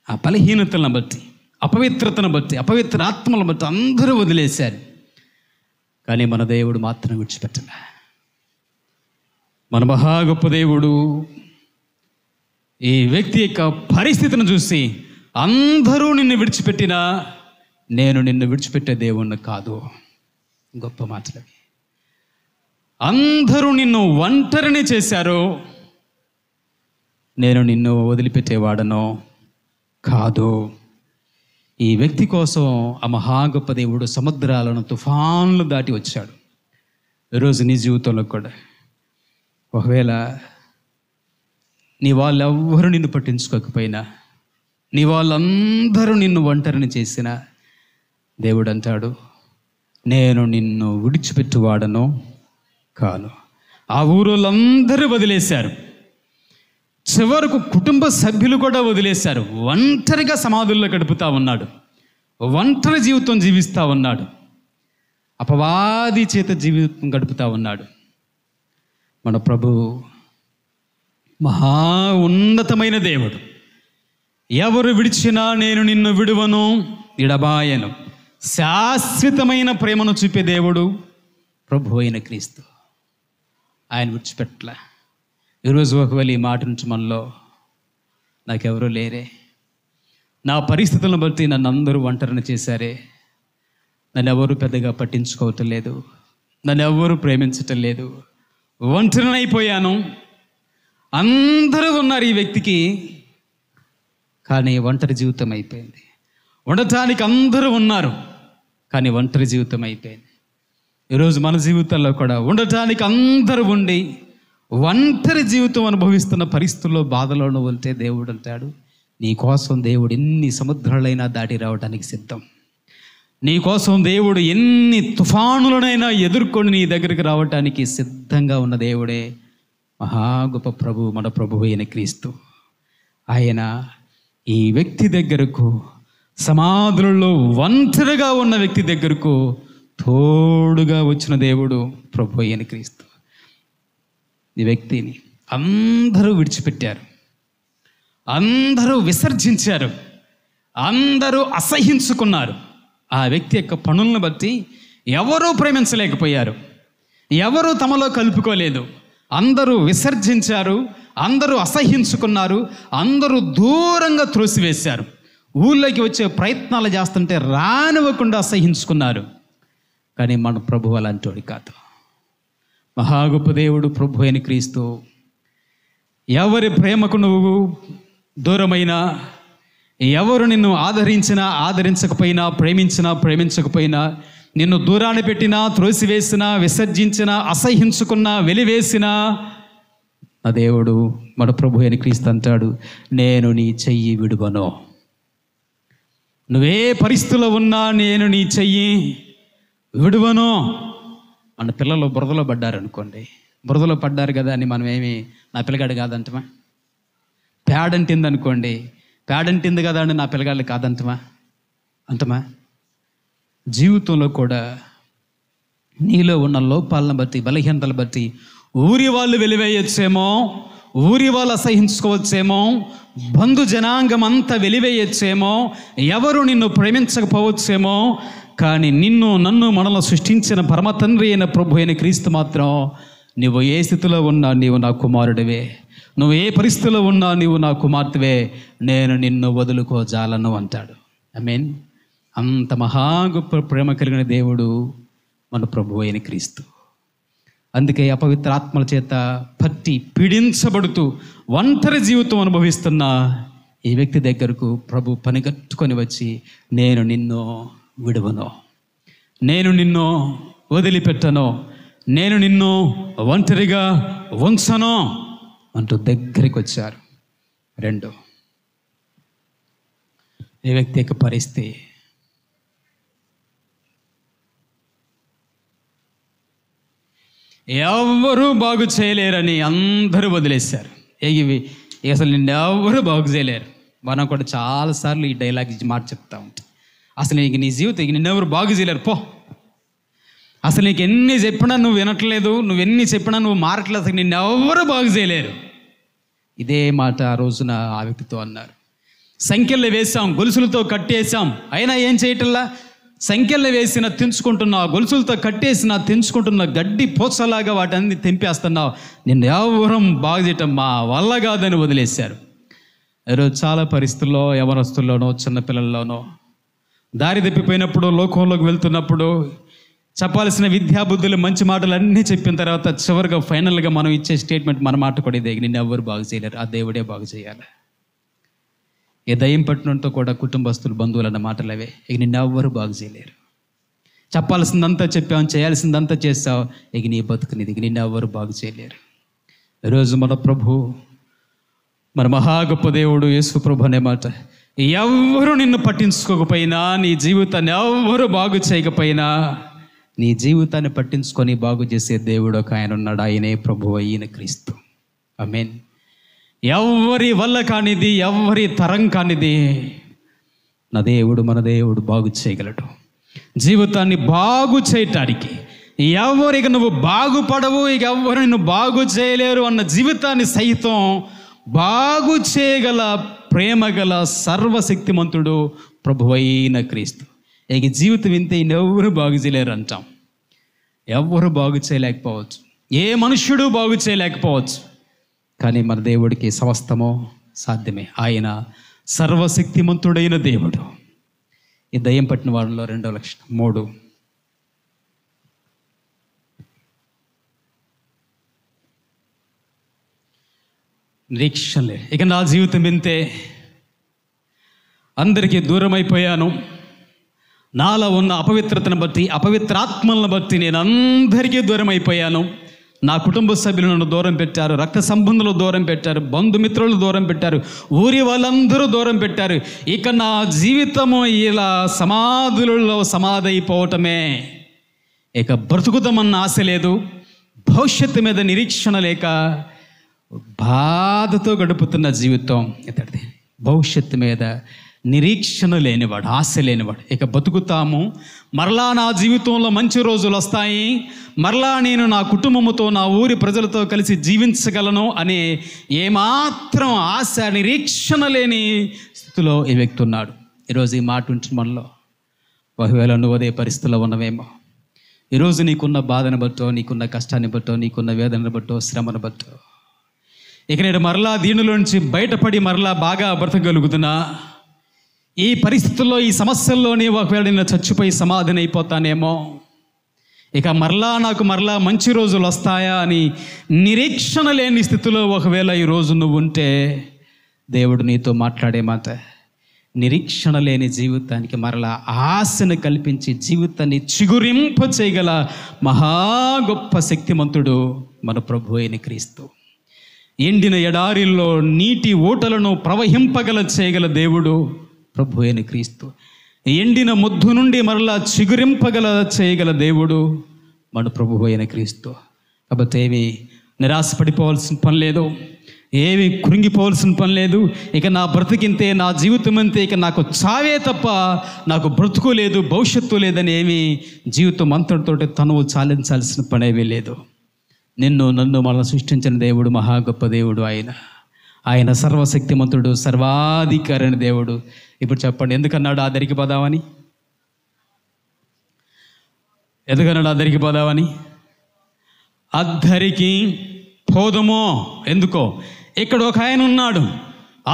ఆ బలహీనతలను బట్టి, అపవిత్రతను బట్టి, అపవిత్ర ఆత్మలను బట్టి అందరూ వదిలేశారు. కానీ మన దేవుడు మాత్రం విడిచిపెట్టలే. మన మహా గొప్ప దేవుడు ఈ వ్యక్తి యొక్క పరిస్థితిని చూసి, అందరూ నిన్ను విడిచిపెట్టినా నేను నిన్ను విడిచిపెట్టే దేవుణ్ణి కాదు. గొప్ప మాటలవి. అందరూ నిన్ను ఒంటరిని చేశారు, నేను నిన్ను వదిలిపెట్టేవాడను కాదు. ఈ వ్యక్తి కోసం ఆ మహా గొప్ప దేవుడు సముద్రాలను, తుఫాన్లు దాటి వచ్చాడు. ఈరోజు నీ జీవితంలో కూడా ఒకవేళ నీ వాళ్ళెవ్వరూ నిన్ను పట్టించుకోకపోయినా, నీ వాళ్ళందరూ నిన్ను ఒంటరిని చేసిన దేవుడు అంటాడు, నేను నిన్ను విడిచిపెట్టువాడను కాను. ఆ ఊరోళ్ళందరూ వదిలేశారు. చివరకు కుటుంబ సభ్యులు కూడా వదిలేశారు. ఒంటరిగా సమాధుల్లో గడుపుతూ ఉన్నాడు, ఒంటరి జీవితం జీవిస్తూ ఉన్నాడు. అపవాది చేత జీవితం గడుపుతూ ఉన్నాడు. మన ప్రభు మహా ఉన్నతమైన దేవుడు. ఎవరు విడిచినా నేను నిన్ను విడువను, ఎడబాయను. శాశ్వతమైన ప్రేమను చూపే దేవుడు ప్రభు అయిన క్రీస్తు. ఆయన విడిచిపెట్టలే. ఈరోజు ఒకవేళ ఈ మాట నుంచి మనలో నాకెవరూ లేరే, నా పరిస్థితులను బట్టి నన్ను అందరూ ఒంటరిని చేశారే, నన్ను ఎవరు పెద్దగా పట్టించుకోవటం లేదు, నన్ను ఎవరు ప్రేమించటం లేదు, ఒంటరినైపోయాను, అందరూ ఉన్నారు ఈ వ్యక్తికి, కానీ ఒంటరి జీవితం అయిపోయింది. ఉండటానికి అందరూ ఉన్నారు, కానీ ఒంటరి జీవితం అయిపోయింది. ఈరోజు మన జీవితాల్లో కూడా ఉండటానికి అందరూ ఉండి ఒంటరి జీవితం అనుభవిస్తున్న పరిస్థితుల్లో బాధలోనూ ఉంటే దేవుడు అంటాడు, నీ కోసం దేవుడు ఎన్ని సముద్రాలైనా దాటి రావడానికి సిద్ధం. నీ కోసం దేవుడు ఎన్ని తుఫానులనైనా ఎదుర్కొని నీ దగ్గరికి రావటానికి సిద్ధంగా ఉన్న దేవుడే మహా గొప్ప ప్రభు, మన ప్రభు అయిన క్రీస్తు. ఆయన ఈ వ్యక్తి దగ్గరకు, సమాధులలో ఒంటరిగా ఉన్న వ్యక్తి దగ్గరకు తోడుగా వచ్చిన దేవుడు ప్రభు అయిన క్రీస్తు. ఈ వ్యక్తిని అందరూ విడిచిపెట్టారు, అందరూ విసర్జించారు, అందరూ అసహించుకున్నారు. ఆ వ్యక్తి యొక్క పనులను బట్టి ఎవరూ ప్రేమించలేకపోయారు, ఎవరూ తమలో కలుపుకోలేదు. అందరూ విసర్జించారు, అందరూ అసహించుకున్నారు, అందరూ దూరంగా త్రోసివేశారు. ఊళ్ళోకి వచ్చే ప్రయత్నాలు చేస్తుంటే రానివ్వకుండా అసహించుకున్నారు. కానీ మన ప్రభు అలాంటి వాడు కాదు. మహా గొప్ప దేవుడు ప్రభు అయిన క్రీస్తు. ఎవరి ప్రేమకు నువ్వు దూరమైనా, ఎవరు నిన్ను ఆదరించినా ఆదరించకపోయినా, ప్రేమించినా ప్రేమించకపోయినా, నిన్ను దూరాన్ని పెట్టినా, త్రోసివేసినా, విసర్జించినా, అసహించుకున్నా, వెలివేసినా, నా దేవుడు మన ప్రభు అయిన క్రీస్తు అంటాడు, నేను నీ చెయ్యి విడువను. నువ్వే పరిస్థితిలో ఉన్నా నేను నీ చెయ్యి విడువను. మన పిల్లలు బురదలో పడ్డారు అనుకోండి, బురదలో పడ్డారు కదా అని మనం ఏమి నా పిల్లగాడు కాదంటమా? పేడంటింది అనుకోండి, పేడంటింది కదా అని నా పిల్లగాళ్ళు కాదంటమా? అంటమా? జీవితంలో కూడా నీలో ఉన్న లోపాలను బట్టి, బలహీనతలు బట్టి ఊరి వాళ్ళు వెలివేయచ్చేమో, ఊరి వాళ్ళు అసహించుకోవచ్చేమో, బంధు జనాంగం అంతా వెలివేయచ్చేమో, ఎవరు నిన్ను ప్రేమించకపోవచ్చేమో, కానీ నిన్ను నన్ను మనలో సృష్టించిన పరమ తండ్రి అయిన ప్రభు అయిన క్రీస్తు మాత్రం, నువ్వు ఏ స్థితిలో ఉన్నా నీవు నా కుమారుడివే, నువ్వు ఏ పరిస్థితిలో ఉన్నా నీవు నా కుమార్తెవే, నేను నిన్ను వదులుకోజాలను అంటాడు. ఆమేన్. అంత మహా గొప్ప ప్రేమ కలిగిన దేవుడు మన ప్రభు అయిన క్రీస్తు. అందుకే అపవిత్ర ఆత్మల చేత పట్టి పీడించబడుతూ ఒంటరి జీవితం అనుభవిస్తున్న ఈ వ్యక్తి దగ్గరకు ప్రభు పనిగట్టుకొని వచ్చి, నేను నిన్ను విడువను, నేను నిన్ను వదిలిపెట్టను, నేను నిన్ను ఒంటరిగా ఉంచను అంటూ దగ్గరికి వచ్చారు. రెండు, ఈ వ్యక్తి యొక్క పరిస్థితి ఎవరు బాగు చేయలేరని అందరూ వదిలేశారు. ఇవి అసలు నిన్నెవరు బాగు చేయలేరు. మనం కూడా చాలాసార్లు ఈ డైలాగ్ మాట చెప్తా ఉంటాం. అసలు నీకు నీ జీవితం నిన్నెవరు బాగు చేయలేరు, పో. అసలు నీకు ఎన్ని చెప్పినా నువ్వు వినట్లేదు, నువ్వు ఎన్ని చెప్పినా నువ్వు మారట్లేదు, అసలు నిన్నెవరు బాగు చేయలేరు. ఇదే మాట ఆ రోజున ఆ వ్యక్తితో అన్నారు. సంఖ్యలు వేసాం, గొలుసులతో కట్టేసాం, అయినా ఏం చేయటల్లా. సంఖ్యలు వేసిన తెంచుకుంటున్నావు, గొలుసులతో కట్టేసిన తెంచుకుంటున్న గడ్డి పోచలాగా వాటన్ని తెంపేస్తున్నావు, నిన్ను ఎవరం బాగు చేయటం మా వల్ల కాదని వదిలేశారు. ఈరోజు చాలా పరిస్థితుల్లో యవనస్తుల్లోనో చిన్నపిల్లల్లోనో దారి తప్పిపోయినప్పుడు, లోకంలోకి వెళ్తున్నప్పుడు చెప్పాల్సిన విద్యాబుద్ధులు మంచి మాటలు అన్నీ చెప్పిన తర్వాత చివరిగా ఫైనల్గా మనం ఇచ్చే స్టేట్మెంట్ మన మాట కూడా ఇదే, నిన్ను ఎవరు బాగు చేయలేరు, ఆ దేవుడే బాగు చేయాలి. ఏ దయ్యం పట్టినంతో కూడా కుటుంబస్తులు, బంధువులు అన్న మాటలు అవే, ఇక నిన్నెవ్వరు బాగు చేయలేరు. చెప్పాల్సిందంతా చెప్పావు, చేయాల్సిందంతా చేస్తావు, ఇక నీ బతుకునిది, ఇక నిన్నెవ్వరు బాగు చేయలేరు. ఈరోజు మన ప్రభు, మన మహా గొప్ప దేవుడు యేసు ప్రభు అనే మాట, ఎవరు నిన్ను పట్టించుకోకపోయినా, నీ జీవితాన్ని ఎవరు బాగు చేయకపోయినా, నీ జీవితాన్ని పట్టించుకొని బాగు చేసే దేవుడు ఒక ఆయన ఉన్నాడు. ఆయనే ప్రభు అయిన క్రీస్తు. ఆమేన్. ఎవరి వల్ల కానిది, ఎవరి తరం కానిది నా దేవుడు, మన దేవుడు బాగు చేయగలడు. జీవితాన్ని బాగు చేయటానికి, ఎవరికి నువ్వు బాగుపడవు, ఇక ఎవరు నిన్ను బాగు చేయలేరు అన్న జీవితాన్ని సైతం బాగు చేయగల ప్రేమగల సర్వశక్తిమంతుడు ప్రభువైన క్రీస్తు. ఇక జీవితం ఇంతే, ఎవరు బాగు చేయలేరు అంటాం. ఎవరు బాగు చేయలేకపోవచ్చు, ఏ మనుష్యుడు బాగు చేయలేకపోవచ్చు. కానీ మన దేవుడికి సమస్తమో సాధ్యమే. ఆయన సర్వశక్తిమంతుడైన దేవుడు. ఈ దయ్యం పట్టిన వాళ్ళలో 2వ లక్షణం 3. నిరీక్షలే. ఇక నా జీవితం ఇంతే, అందరికీ దూరం అయిపోయాను. నాలో ఉన్న అపవిత్రతను బట్టి, అపవిత్రాత్మలను బట్టి నేను అందరికీ దూరం అయిపోయాను. నా కుటుంబ సభ్యులు నన్ను దూరం పెట్టారు, రక్త సంబంధులు దూరం పెట్టారు, బంధుమిత్రులు దూరం పెట్టారు, ఊరి వాళ్ళందరూ దూరం పెట్టారు. ఇక నా జీవితము ఇలా సమాధులలో సమాధి అయిపోవటమే. ఇక బ్రతుకుతామన్న ఆశ లేదు, భవిష్యత్తు మీద నిరీక్షణ లేక బాధతో గడుపుతున్న జీవితం ఇతడిది. భవిష్యత్తు మీద నిరీక్షణ లేనివాడు, ఆశ లేనివాడు. ఇక బతుకుతాము, మరలా నా జీవితంలో మంచి రోజులు వస్తాయి, మరలా నేను నా కుటుంబముతో, నా ఊరి ప్రజలతో కలిసి జీవించగలను అనే ఏమాత్రం ఆశ, నిరీక్షణ లేని స్థితిలో ఈ వ్యక్తి ఉన్నాడు. ఈరోజు ఈ మాట ఉంచిన మనలో ఒకవేళ నువ్వు అదే పరిస్థితిలో ఉన్నవేమో. ఈరోజు నీకున్న బాధను బట్టో, నీకున్న కష్టాన్ని బట్టో, నీకున్న వేదనను బట్టో, శ్రమను బట్టో ఇక నేను మరలా దీనిలో నుంచి బయటపడి మరలా బాగా బ్రతకగలుగుతున్నా, ఈ పరిస్థితుల్లో, ఈ సమస్యల్లోనే ఒకవేళ నేను చచ్చిపోయి సమాధిని అయిపోతానేమో, ఇక నాకు మరలా మంచి రోజులు వస్తాయా అని నిరీక్షణ లేని స్థితిలో ఒకవేళ ఈరోజు నువ్వు ఉంటే, దేవుడు నీతో మాట్లాడే మాట, నిరీక్షణ లేని జీవితానికి మరలా ఆశను కల్పించి జీవితాన్ని చిగురింప చేయగల మహా గొప్ప శక్తిమంతుడు మన ప్రభు అయిన క్రీస్తు. ఎండిన ఎడారిల్లో నీటి ఓటలను ప్రవహింపగల చేయగల దేవుడు ప్రభు అయిన క్రీస్తు. ఎండిన మొద్దు నుండి మరలా చిగురింపగల చేయగల దేవుడు మన ప్రభు అయిన క్రీస్తు. కాబట్టి ఏమి నిరాశపడిపోవాల్సిన పని లేదు, ఏమి కృంగిపోవాల్సిన పని లేదు. ఇక నా బ్రతికింతే, నా జీవితం అంతే, ఇక నాకు చావే తప్ప నాకు బ్రతుకు లేదు, భవిష్యత్తు లేదని ఏమి జీవితం అంతటితోటి తనువు చాలించాల్సిన పని ఏమీ లేదు. నన్ను మనల్ని సృష్టించిన దేవుడు మహా గొప్ప దేవుడు. ఆయన సర్వశక్తిమంతుడు, సర్వాధికారైన దేవుడు. ఇప్పుడు చెప్పండి, ఎందుకన్నాడు అద్దరికి పోదామని? ఎందుకన్నాడు అద్దరికి పోదామని? అద్దరికి పోదమో ఎందుకో? ఇక్కడ ఒక ఆయన ఉన్నాడు,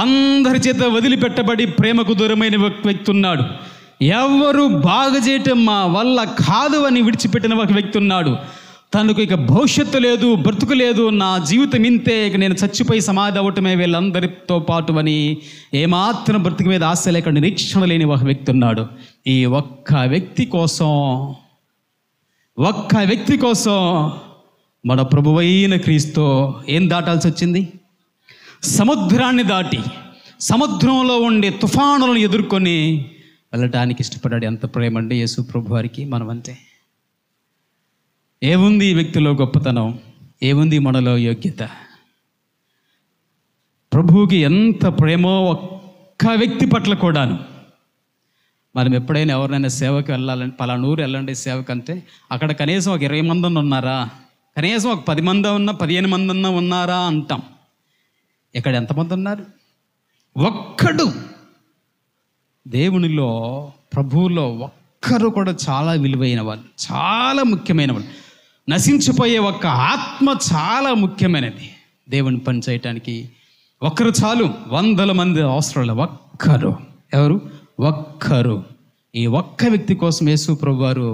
అందరి చేత వదిలిపెట్టబడి ప్రేమకు దూరమైన వ్యక్తి ఉన్నాడు. ఎవరు బాగు చేయటం మా వల్ల కాదు అని విడిచిపెట్టిన ఒక వ్యక్తి ఉన్నాడు. తనకు ఇక భవిష్యత్తు లేదు, బ్రతుకు లేదు, నా జీవితం ఇంతే, ఇక నేను చచ్చిపోయి సమాధి అవ్వటమే వీళ్ళందరితో పాటు అని ఏమాత్రం బ్రతుకు మీద ఆశ లేక నిరీక్షణ లేని ఒక వ్యక్తి ఉన్నాడు. ఈ ఒక్క వ్యక్తి కోసం మన ప్రభువైన క్రీస్తు ఏం దాటాల్సి వచ్చింది? సముద్రాన్ని దాటి, సముద్రంలో ఉండే తుఫానులను ఎదుర్కొని వెళ్ళటానికి ఇష్టపడ్డాడు. ఎంత ప్రేమ అండి యేసు ప్రభు వారికి మనమంటే. ఏముంది ఈ వ్యక్తిలో గొప్పతనం? ఏముంది మనలో యోగ్యత? ప్రభువుకి ఎంత ప్రేమో ఒక్క వ్యక్తి పట్ల కూడాను. మనం ఎప్పుడైనా ఎవరినైనా సేవకు వెళ్ళాలంటే, పలానూరు వెళ్ళండి సేవకు అంటే, అక్కడ కనీసం ఒక 20 మంది ఉన్నారా, కనీసం ఒక 10 మంది ఉన్నా, 15 మంది ఉన్నారా అంటాం. ఇక్కడ ఎంతమంది ఉన్నారు? ఒక్కడు. దేవునిలో, ప్రభువులో ఒక్కరు కూడా చాలా విలువైన వాళ్ళు, చాలా ముఖ్యమైన వాళ్ళు. నశించిపోయే ఒక్క ఆత్మ చాలా ముఖ్యమైనది. దేవుని పని చేయటానికి ఒక్కరు చాలు, 100 మంది అవసరం లేదు. ఒక్కరు. ఎవరు? ఒక్కరు. ఈ ఒక్క వ్యక్తి కోసం యేసు ప్రభువారు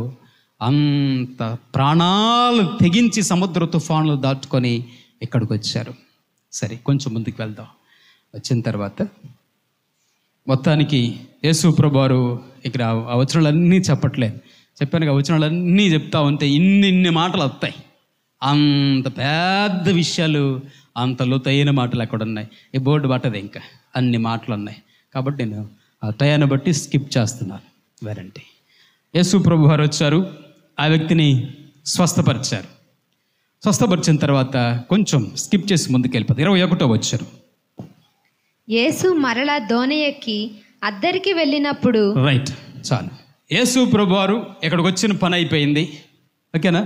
అంత ప్రాణాలు తెగించి సముద్ర తుఫానులు దాటుకొని ఇక్కడికి వచ్చారు. సరే, కొంచెం ముందుకు వెళ్దాం. వచ్చిన తర్వాత మొత్తానికి యేసు ప్రభువారు ఇక్కడ ఆ వచనాలన్నీ చెప్పట్లేదు. చెప్పాను, వచనాలన్నీ చెప్తా ఉంటే ఇన్ని మాటలు వస్తాయి. అంత పెద్ద విషయాలు, అంత లోతైన మాటలు అక్కడ ఉన్నాయి. ఈ బోర్డు పట్టదు, ఇంకా అన్ని మాటలు ఉన్నాయి. కాబట్టి నేను ఆ టయాన్ని బట్టి స్కిప్ చేస్తున్నాను. వేరంటే యేసు ప్రభు వారు వచ్చారు, ఆ వ్యక్తిని స్వస్థపరిచారు. స్వస్థపరిచిన తర్వాత కొంచెం స్కిప్ చేసి ముందుకు వెళ్ళిపోతారు. 21వ వచ్చారు. యేసు మరలా దోణి ఎక్కి అద్దరికి వెళ్ళినప్పుడు. రైట్, చాలు. యేసు ప్రభువారు ఇక్కడికి వచ్చిన పని అయిపోయింది. ఓకేనా?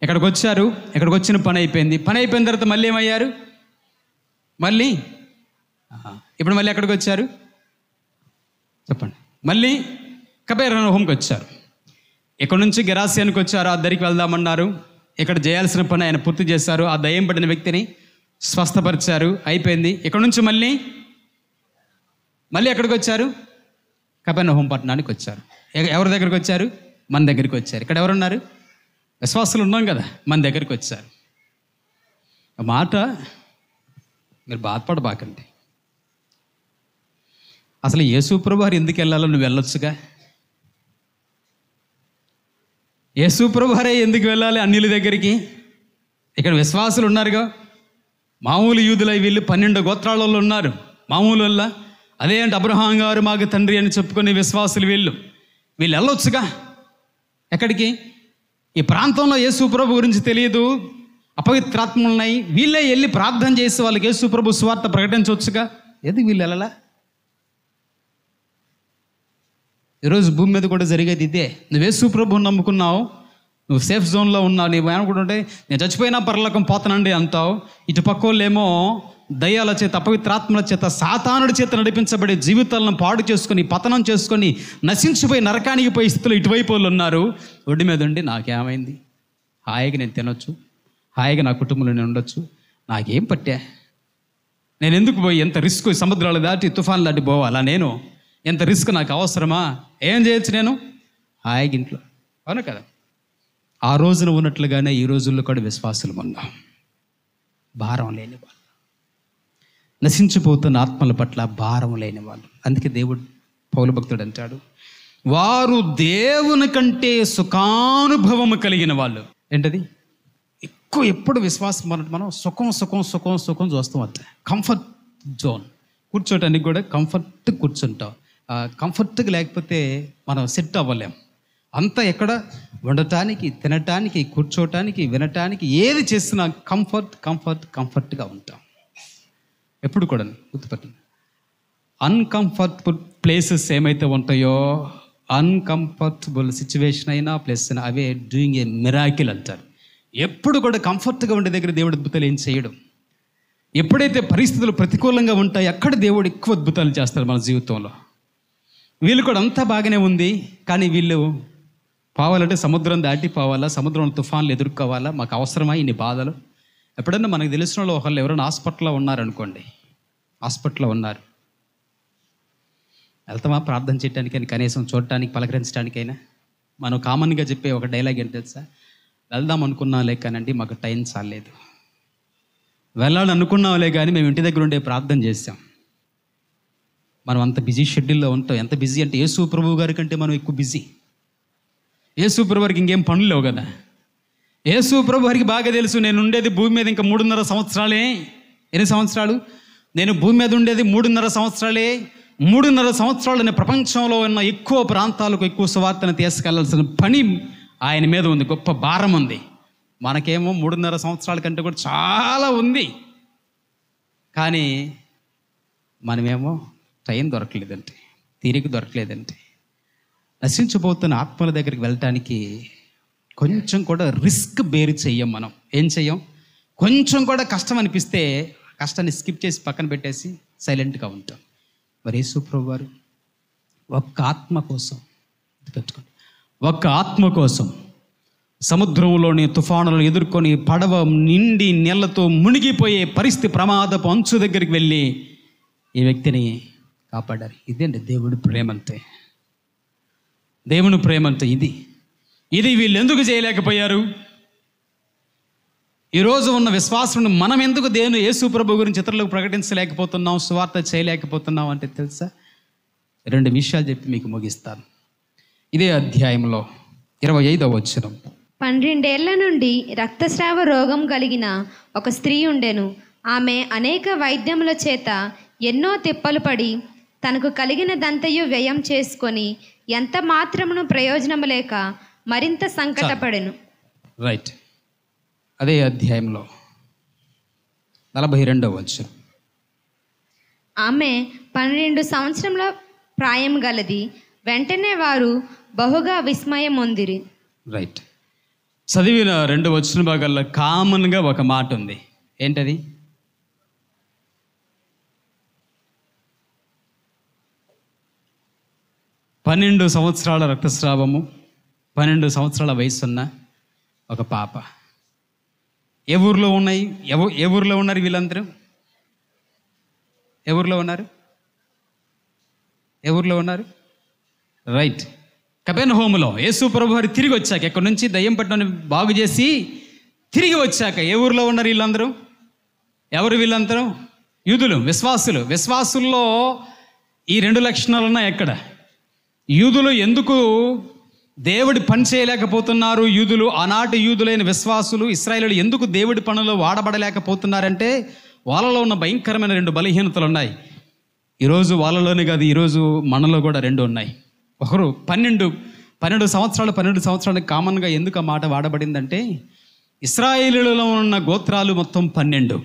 ఇక్కడికి వచ్చారు, ఇక్కడికి వచ్చిన పని అయిపోయింది. పని అయిపోయిన తర్వాత మళ్ళీ ఏమయ్యారు? మళ్ళీ ఇప్పుడు మళ్ళీ ఎక్కడికి వచ్చారు చెప్పండి? మళ్ళీ కపెర్నహూముకి వచ్చారు. ఇక్కడ నుంచి గెరాసేనుకి వచ్చారు. ఆ దరికి వెళ్దామన్నారు. ఇక్కడ చేయాల్సిన పని ఆయన పూర్తి చేశారు. ఆ దయ్యం పడిన వ్యక్తిని స్వస్థపరిచారు. అయిపోయింది. ఇక్కడ నుంచి మళ్ళీ ఎక్కడికి వచ్చారు? కపెర్నహూము పట్టణానికి వచ్చారు. ఎవరి దగ్గరికి వచ్చారు? మన దగ్గరికి వచ్చారు. ఇక్కడ ఎవరున్నారు? విశ్వాసులు ఉన్నాం కదా, మన దగ్గరికి వచ్చారు. ఆ మాట మీరు బాధపడబాకండి. అసలు యేసు ప్రభువారు ఎందుకు వెళ్ళాలో నువ్వు వెళ్ళొచ్చుగా. యేసు ప్రభువారే ఎందుకు వెళ్ళాలి అన్యుల దగ్గరికి? ఇక్కడ విశ్వాసులు ఉన్నారుగా, మామూలు యూదులై వీళ్ళు 12 గోత్రాలలో ఉన్నారు. మామూలు వల్ల అదే అంటే అబ్రహాం గారు మాకు తండ్రి అని చెప్పుకునే విశ్వాసులు వీళ్ళు వెళ్ళొచ్చుగా. ఎక్కడికి? ఈ ప్రాంతంలో యేసు ప్రభు గురించి తెలియదు, అపవిత్రాత్మలు ఉన్నాయి. వీళ్ళే వెళ్ళి ప్రార్థన చేసి వాళ్ళకి యేసు ప్రభు సువార్త ప్రకటించవచ్చుగా. ఎందుకు వీళ్ళు వెళ్ళాలా? ఈరోజు భూమి మీద కూడా జరిగేది ఇదే. నువ్వు యేసు ప్రభువుని నమ్ముకున్నావు, నువ్వు సేఫ్ జోన్లో ఉన్నావు. నువ్వు ఏమనుకుంటుంటే నేను చచ్చిపోయినా పరలోకం పోతానండి అంటావు. ఇటు పక్కోళ్ళేమో దయ్యాల చేత, అపవిత్రాత్మల చేత, సాతానుడి చేత నడిపించబడే జీవితాలను పాడు చేసుకొని, పతనం చేసుకొని, నశించిపోయి నరకానికి పోయే స్థితిలో ఇటువైపు వాళ్ళు ఉన్నారు. ఒడ్డు మీద ఉండి నాకేమైంది, హాయిగా నేను తినొచ్చు, హాయిగా నా కుటుంబంలో నేను ఉండొచ్చు, నాకేం పట్టా, నేను ఎందుకు పోయి ఎంత రిస్క్, సముద్రాలు దాటి తుఫాన్లు దాటి పోవాలా నేను? ఎంత రిస్క్ నాకు అవసరమా? ఏం చేయొచ్చు నేను హాయిగా ఇంట్లో. అవును కదా? ఆ రోజున ఉన్నట్లుగానే ఈ రోజుల్లో కూడా విశ్వాసులు ఉన్నాం. భారం లేని వాళ్ళు, నశించిపోతున్న ఆత్మల పట్ల భారం లేని వాళ్ళు. అందుకే దేవుడు పౌలు భక్తుడు అంటాడు, వారు దేవుని కంటే సుఖానుభవము కలిగిన వాళ్ళు. ఏంటది? ఎక్కువ ఎప్పుడు విశ్వాసం మనం సుఖం సుఖం సుఖం సుఖం చూస్తాం. అంతే కంఫర్ట్ జోన్. కూర్చోటానికి కూడా కంఫర్ట్ కూర్చుంటాం. కంఫర్ట్గా లేకపోతే మనం సెట్ అవ్వలేం. అంతా ఎక్కడ వండటానికి, తినటానికి, కూర్చోటానికి, వినటానికి, ఏది చేసినా కంఫర్ట్గా ఉంటాం. ఎప్పుడు కూడా గుర్తుపెట్టండి, అన్కంఫర్టబుల్ ప్లేసెస్ ఏమైతే ఉంటాయో, అన్కంఫర్టబుల్ సిచ్యువేషన్ అయినా ప్లేస్ అయినా అవే డూయింగ్ ఏ మిరాకిల్ అంటారు. ఎప్పుడు కూడా కంఫర్ట్గా ఉండే దగ్గర దేవుడు అద్భుతాలు ఏం చేయడం. ఎప్పుడైతే పరిస్థితులు ప్రతికూలంగా ఉంటాయో అక్కడ దేవుడు ఎక్కువ అద్భుతాలు చేస్తారు మన జీవితంలో. వీళ్ళు కూడా అంతా బాగానే ఉంది, కానీ వీళ్ళు పోవాలంటే సముద్రం దాటి పోవాలా, సముద్రంలో తుఫాన్లు ఎదుర్కోవాలా, మాకు అవసరమా ఇన్ని బాధలు. ఎప్పుడన్నా మనకు తెలిసిన వాళ్ళు ఒకళ్ళు ఎవరైనా హాస్పిటల్లో ఉన్నారనుకోండి, హాస్పిటల్లో ఉన్నారు, వెళ్తామా ప్రార్థన చేయడానికైనా, కనీసం చూడటానికి, పలకరించడానికైనా? మనం కామన్గా చెప్పే ఒక డైలాగ్ ఏంటి తెలుసా? వెళ్దాం అనుకున్నాంలే కానండి మాకు టైం చాలేదు. వెళ్ళాలనుకున్నాంలే కానీ మేము ఇంటి దగ్గర ఉండే ప్రార్థన చేసాం. మనం అంత బిజీ షెడ్యూల్లో ఉంటాం. ఎంత బిజీ అంటే యేసు ప్రభు గారి కంటే మనం ఎక్కువ బిజీ. యేసు ప్రభు గారికి ఇంకేం పనులు లేవు కదా. యేసు ప్రభు గారికి బాగా తెలుసు, నేను ఉండేది భూమి మీద ఇంకా 3.5 సంవత్సరాలే. ఎన్ని సంవత్సరాలు? నేను భూమి మీద ఉండేది 3.5 సంవత్సరాలే. 3.5 సంవత్సరాలు ప్రపంచంలో ఉన్న ఎక్కువ ప్రాంతాలకు ఎక్కువ సువార్తను తీసుకెళ్లాల్సిన పని ఆయన మీద ఉంది, గొప్ప భారం ఉంది. మనకేమో 3.5 సంవత్సరాల కంటే కూడా చాలా ఉంది, కానీ మనమేమో టైం దొరకలేదంటే, తీరిక దొరకలేదంటే. నశించిపోతున్న ఆత్మల దగ్గరికి వెళ్ళటానికి కొంచెం కూడా రిస్క్ బేర్ చెయ్యం. మనం ఏం చెయ్యం? కొంచెం కూడా కష్టం అనిపిస్తే కష్టాన్ని స్కిప్ చేసి పక్కన పెట్టేసి సైలెంట్గా ఉంటాం. మరి యేసు ప్రభువు వారు ఒక్క ఆత్మ కోసం పెట్టుకోండి, ఒక్క ఆత్మ కోసం సముద్రంలోని తుఫానులను ఎదుర్కొని పడవ నిండి నీళ్లతో మునిగిపోయే పరిస్థితి, ప్రమాదపు అంచు దగ్గరికి వెళ్ళి ఈ వ్యక్తిని కాపాడారు. ఇదేంటి దేవుడి ప్రేమంటే. దేవుని ప్రేమంటే ఇది వీళ్ళు ఎందుకు చేయలేకపోయారు? ఈరోజు ఉన్న విశ్వాసం మనం ఎందుకు దేవుని యేసు ప్రభు గురించి ఇతరులకు ప్రకటించలేకపోతున్నాం, సువార్త చేయలేకపోతున్నాం అంటే తెలుసా? 2 విషయాలు చెప్పి మీకు ముగిస్తాను. ఇదే అధ్యాయంలో 25వ వచనం. 12 ఏళ్ల నుండి రక్తస్రావ రోగం కలిగిన ఒక స్త్రీ ఉండెను. ఆమె అనేక వైద్యముల చేత ఎన్నో తిప్పలు పడి తనకు కలిగినదంతయు వ్యయం చేసుకొని ఎంత మాత్రమును ప్రయోజనము లేక మరింత సంకటపడెను. రైట్. అదే అధ్యాయంలో 42వ వచనం. ఆమె 12 సంవత్సరముల ప్రాయం గలది. వెంటనే వారు బహుగా విస్మయం పొందిరి. రైట్. చదివిన 2 వచన భాగాల్లో కామన్గా ఒక మాట ఉంది. ఏంటది? పన్నెండు సంవత్సరాల రక్తస్రావము, 12 సంవత్సరాల వయసున్న ఒక పాప. ఏ ఊర్లో ఉన్నాయి? ఏ ఊర్లో ఉన్నారు వీళ్ళందరూ? ఏ ఊర్లో ఉన్నారు? రైట్, కపెర్నహూములో. యేసు ప్రభు వారు తిరిగి వచ్చాక, ఎక్కడి నుంచి దయ్యం పట్టణాన్ని బాగు చేసి తిరిగి వచ్చాక ఏ ఊర్లో ఉన్నారు వీళ్ళందరూ? ఎవరు వీళ్ళందరూ? యూదులు, విశ్వాసుల్లో ఈ 2 లక్షణాలు ఉన్నాయి. ఎక్కడ యూదులు ఎందుకు దేవుడి పని చేయలేకపోతున్నారు? ఆనాటి యూదులైన విశ్వాసులు, ఇశ్రాయేలీయులు ఎందుకు దేవుడి పనులు వాడబడలేకపోతున్నారంటే వాళ్ళలో ఉన్న భయంకరమైన 2 బలహీనతలు ఉన్నాయి. ఈరోజు వాళ్ళలోనే కాదు, ఈరోజు మనలో కూడా 2 ఉన్నాయి. ఒకరు 12 సంవత్సరాలకు కామన్గా ఎందుకు ఆ మాట వాడబడిందంటే, ఇశ్రాయేలీయులలో ఉన్న గోత్రాలు మొత్తం 12.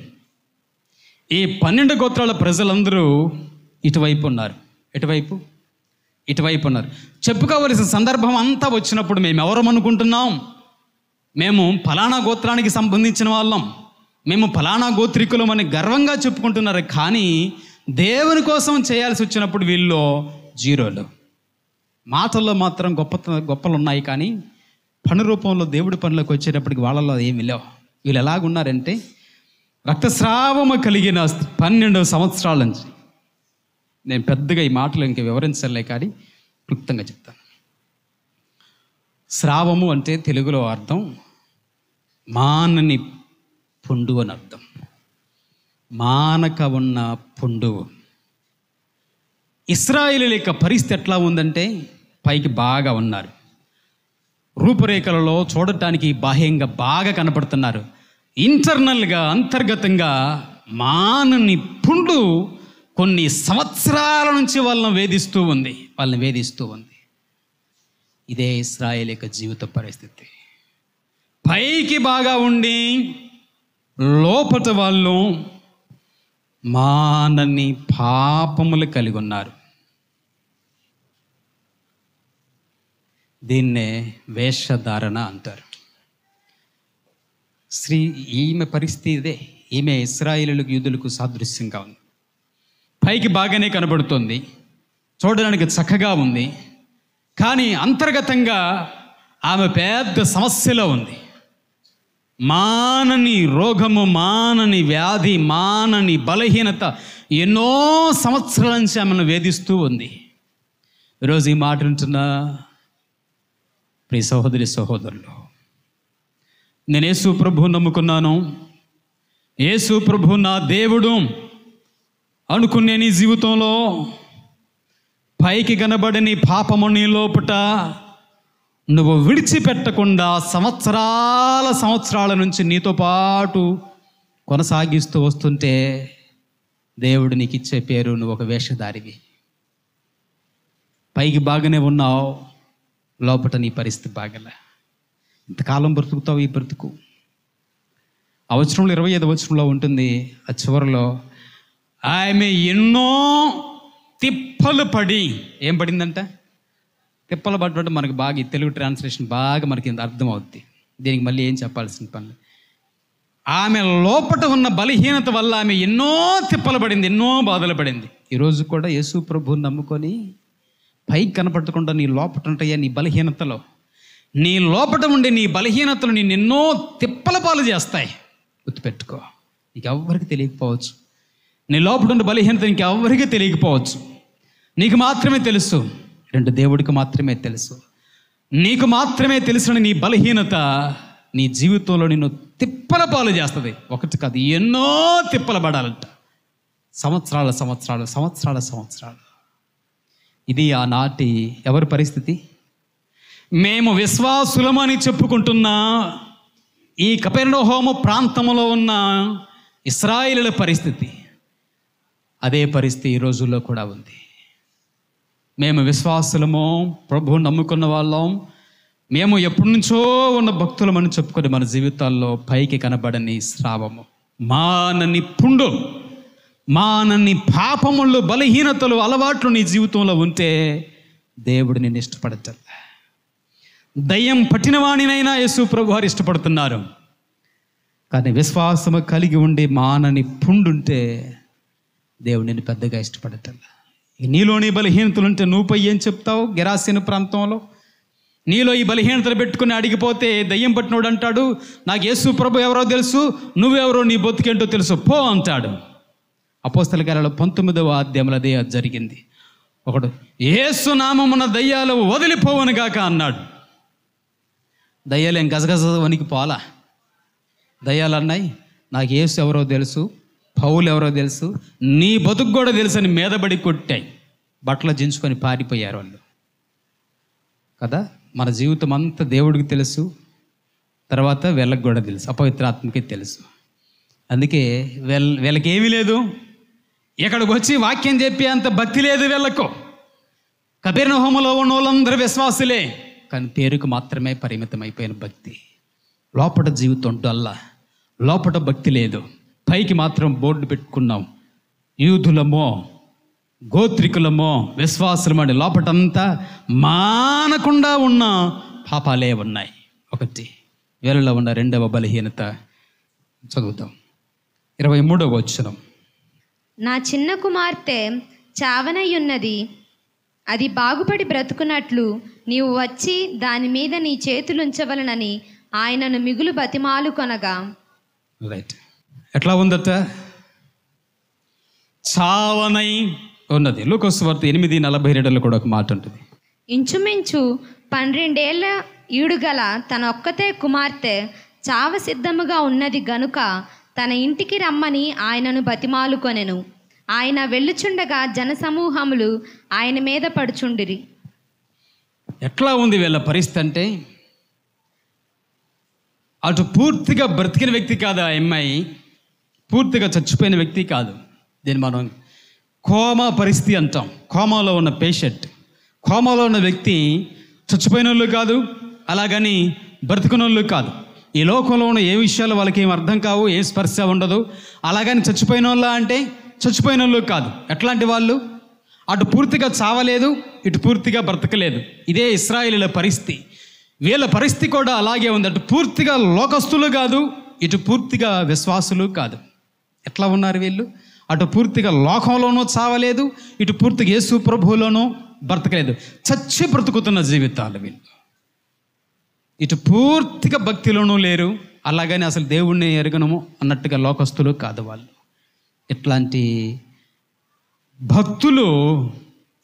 ఈ 12 గోత్రాల ప్రజలందరూ ఇటువైపు ఉన్నారు. ఇటువైపు ఉన్నారు. చెప్పుకోవలసిన సందర్భం అంతా వచ్చినప్పుడు మేము ఎవరం అనుకుంటున్నాం? మేము ఫలానా గోత్రానికి సంబంధించిన వాళ్ళం, మేము ఫలానా గోత్రికులం అని గర్వంగా చెప్పుకుంటున్నారు. కానీ దేవుని కోసం చేయాల్సి వచ్చినప్పుడు వీళ్ళు జీరోలు. మాటల్లో మాత్రం గొప్పలు ఉన్నాయి, కానీ పని రూపంలో దేవుడి పనులకు వచ్చేటప్పటికి వాళ్ళలో ఏమి లేవు. వీళ్ళు ఎలాగున్నారంటే, రక్తస్రావము కలిగిన 12 సంవత్సరాల నుంచి. నేను పెద్దగా ఈ మాటలు ఇంక వివరించలే, కానీ క్లుప్తంగా చెప్తాను. స్రావము అంటే తెలుగులో అర్థం మానని పుండు అని అర్థం. మానక ఉన్న పుండు. ఇశ్రాయేలీయుల యొక్క పరిస్థితి ఎట్లా ఉందంటే, పైకి బాగా ఉన్నారు, రూపురేఖలలో చూడటానికి బాహ్యంగా బాగా కనపడుతున్నారు. ఇంటర్నల్గా, అంతర్గతంగా మానని పుండు కొన్ని సంవత్సరాల నుంచి వాళ్ళని వేధిస్తూ ఉంది. ఇదే ఇశ్రాయేలు యొక్క జీవిత పరిస్థితి. పైకి బాగా ఉండి లోపట వాళ్ళు మానని పాపములు కలిగి ఉన్నారు. దీన్నే వేషధారణ అంటారు. ఈమె పరిస్థితి ఇదే. ఈమె ఇశ్రాయేలీయులకు, యూదులకు సాదృశ్యంగా ఉంది. పైకి బాగానే కనబడుతుంది, చూడడానికి చక్కగా ఉంది, కానీ అంతర్గతంగా ఆమె పెద్ద సమస్యలో ఉంది. మానని రోగము, మానని వ్యాధి, మానని బలహీనత ఎన్నో సంవత్సరాల నుంచి ఆమెను వేధిస్తూ ఉంది. ఈరోజు ఈ మాట వింటున్న ప్రియ సహోదరులు, నేను యేసు ప్రభువుని నమ్ముకున్నాను, యేసు ప్రభు నా దేవుడు అనుకునే నీ జీవితంలో పైకి కనబడని పాపము నీ లోపట నువ్వు విడిచిపెట్టకుండా సంవత్సరాల నుంచి నీతో పాటు కొనసాగిస్తూ వస్తుంటే, దేవుడు నీకు ఇచ్చే పేరు నువ్వు ఒక వేషధారివి. పైకి బాగానే ఉన్నావు, లోపట నీ పరిస్థితి బాగలే. ఇంతకాలం బ్రతుకుతావు ఈ బ్రతుకు. ఆ వచనంలో 25వ వచనంలో ఉంటుంది, ఆ చివరిలో ఆమె ఎన్నో తిప్పలు పడి, ఏం పడిందంట? తిప్పలు పడ్డ మనకు బాగా ఈ తెలుగు ట్రాన్స్లేషన్ బాగా మనకి అర్థం అవుద్ది. దీనికి మళ్ళీ ఏం చెప్పాల్సిన పని. ఆమె లోపట ఉన్న బలహీనత వల్ల ఆమె ఎన్నో తిప్పలు పడింది, ఎన్నో బాధలు పడింది. ఈరోజు కూడా యేసు ప్రభువుని నమ్ముకొని పైకి కనపడకుండా నీ లోపట ఉంటాయా నీ బలహీనతలో, నీ లోపట ఉండే నీ బలహీనతలు నేను ఎన్నో తిప్పల పాలు చేస్తాయి. గుర్తుపెట్టుకో. నీకు ఎవ్వరికి తెలియకపోవచ్చు, నీ లోపల ఉండే బలహీనత నీకు ఎవ్వరికి తెలియకపోవచ్చు. నీకు మాత్రమే తెలుసు, దేవుడికి మాత్రమే తెలుసు. నీకు మాత్రమే తెలిసిన నీ బలహీనత నీ జీవితంలో నిన్ను తిప్పల పాలు చేస్తుంది. ఒకటి కాదు, ఎన్నో తిప్పలు పడాలంట. సంవత్సరాలు. ఇది ఆనాటి ఎవరి పరిస్థితి? మేము విశ్వాసులమని చెప్పుకుంటున్నా ఈ కపెర్నహూము ప్రాంతంలో ఉన్న ఇశ్రాయేలీయుల పరిస్థితి. అదే పరిస్థితి ఈ రోజుల్లో కూడా ఉంది. మేము విశ్వాసులము, ప్రభువుని నమ్ముకున్న వాళ్ళం, మేము ఎప్పటి నుంచో ఉన్న భక్తులమని చెప్పుకొని మన జీవితాల్లో పైకి కనబడని స్రావము, మానని పుండు, మానని పాపములు, బలహీనతలు, అలవాట్లు నీ జీవితంలో ఉంటే దేవుడు నిన్ను ఇష్టపడతాడు. దయ్యం పట్టిన వాణినైనా యేసు ప్రభు వారు ఇష్టపడుతున్నారు. కానీ విశ్వాసము కలిగి ఉండి మానని పుండుంటే దేవుడు నిన్ను పెద్దగా ఇష్టపడటం. నీలోని బలహీనతలుంటే నువ్వుపై ఏం చెప్తావు? గెరాసీను ప్రాంతంలో నీలో ఈ బలహీనతలు పెట్టుకుని అడిగిపోతే దయ్యం పట్టినోడు అంటాడు, నాకు యేసు ప్రభు ఎవరో తెలుసు, నువ్వెవరో నీ బతుకేంటో తెలుసు, పో అంటాడు. అపోస్తల కార్యాలు 19వ అధ్యాయంలో అదే జరిగింది. ఒకడు యేసు నామమున దయ్యాలు వదిలిపోవను గాక అన్నాడు. దయ్యాలు ఏం గజగజ వనికి పోలా. దయ్యాలు అన్నాయి, నాకు యేసు ఎవరో తెలుసు, పౌలు ఎవరో తెలుసు, నీ బతుకు కూడా తెలుసు అని మీదబడి కొట్టాయి. బట్టలు జించుకొని పారిపోయారు వాళ్ళు కదా. మన జీవితం అంతా దేవుడికి తెలుసు, తర్వాత వీళ్ళకి కూడా తెలుసు, అపవిత్రాత్మకి తెలుసు. అందుకే వీళ్ళకి ఏమీ లేదు, ఇక్కడికి వచ్చి వాక్యం చెప్పి అంత భక్తి లేదు వీళ్ళకు. కపెర్నహూములో ఉన్న వాళ్ళందరూ విశ్వాసులే, కానీ పేరుకు మాత్రమే పరిమితమైపోయిన భక్తి. లోపట జీవితం డొల్లా, లోపట భక్తి లేదు. పైకి మాత్రం బోర్డు పెట్టుకున్నాం, యూదులమో గోత్రికులమో విశ్వాసులమని. లోపటంతా మానకుండా ఉన్న పాపాలే ఉన్నాయి. ఒకటి వీళ్ళలో ఉన్న రెండవ బలహీనత చదువుతాం. 23వ వచనం. నా చిన్న కుమార్తె చావనయ్యున్నది, అది బాగుపడి బ్రతుకున్నట్లు నీవు వచ్చి దాని మీద నీ చేతులుంచవలనని ఆయనను మిగులు బతిమాలు కొనగా. రైట్, ఎట్లా ఉందట? చావనై ఉన్నది. లూకాసు వార్త 8:42 కూడా ఒక మాట ఉంటుంది. ఇంచుమించు 12 ఏళ్ల ఈడుగల తన ఒక్కతే కుమార్తె చావ సిద్ధముగా ఉన్నది గనుక తన ఇంటికి రమ్మని ఆయనను బతిమాలు కొనెను. ఆయన వెళ్ళుచుండగా జనసమూహములు ఆయన మీద పడుచుండిరి. ఎట్లా ఉంది వీళ్ళ పరిస్థితి అంటే, అటు పూర్తిగా బ్రతికిన వ్యక్తి కాదు ఆ అమ్మాయి, పూర్తిగా చచ్చిపోయిన వ్యక్తి కాదు. దీన్ని మనం కోమా పరిస్థితి అంటాం. కోమాలో ఉన్న పేషెంట్, కోమాలో ఉన్న వ్యక్తి చచ్చిపోయిన వాళ్ళు కాదు, అలాగని బ్రతికిన వాళ్ళు కాదు. ఈ లోకంలో ఉన్న ఏ విషయాలు వాళ్ళకి ఏం అర్థం కావు, ఏ స్పర్శ ఉండదు. అలాగని చచ్చిపోయిన వాళ్ళ అంటే చచ్చిపోయిన వాళ్ళు కాదు. ఎట్లాంటి వాళ్ళు? అటు పూర్తిగా చావలేదు, ఇటు పూర్తిగా బ్రతకలేదు. ఇదే ఇశ్రాయేలీల పరిస్థితి. వీళ్ళ పరిస్థితి కూడా అలాగే ఉంది. అటు పూర్తిగా లోకస్తులు కాదు, ఇటు పూర్తిగా విశ్వాసులు కాదు. ఎట్లా ఉన్నారు వీళ్ళు? అటు పూర్తిగా లోకంలోనూ చావలేదు, ఇటు పూర్తిగా యేసు ప్రభువులోనూ బ్రతకలేదు. చచ్చి బ్రతుకుతున్న జీవితాలు వీళ్ళు. ఇటు పూర్తిగా భక్తిలోనూ లేరు, అలాగని అసలు దేవుణ్ణి ఎరగనము అన్నట్టుగా లోకస్తులు కాదు వాళ్ళు. ఇట్లాంటి భక్తులు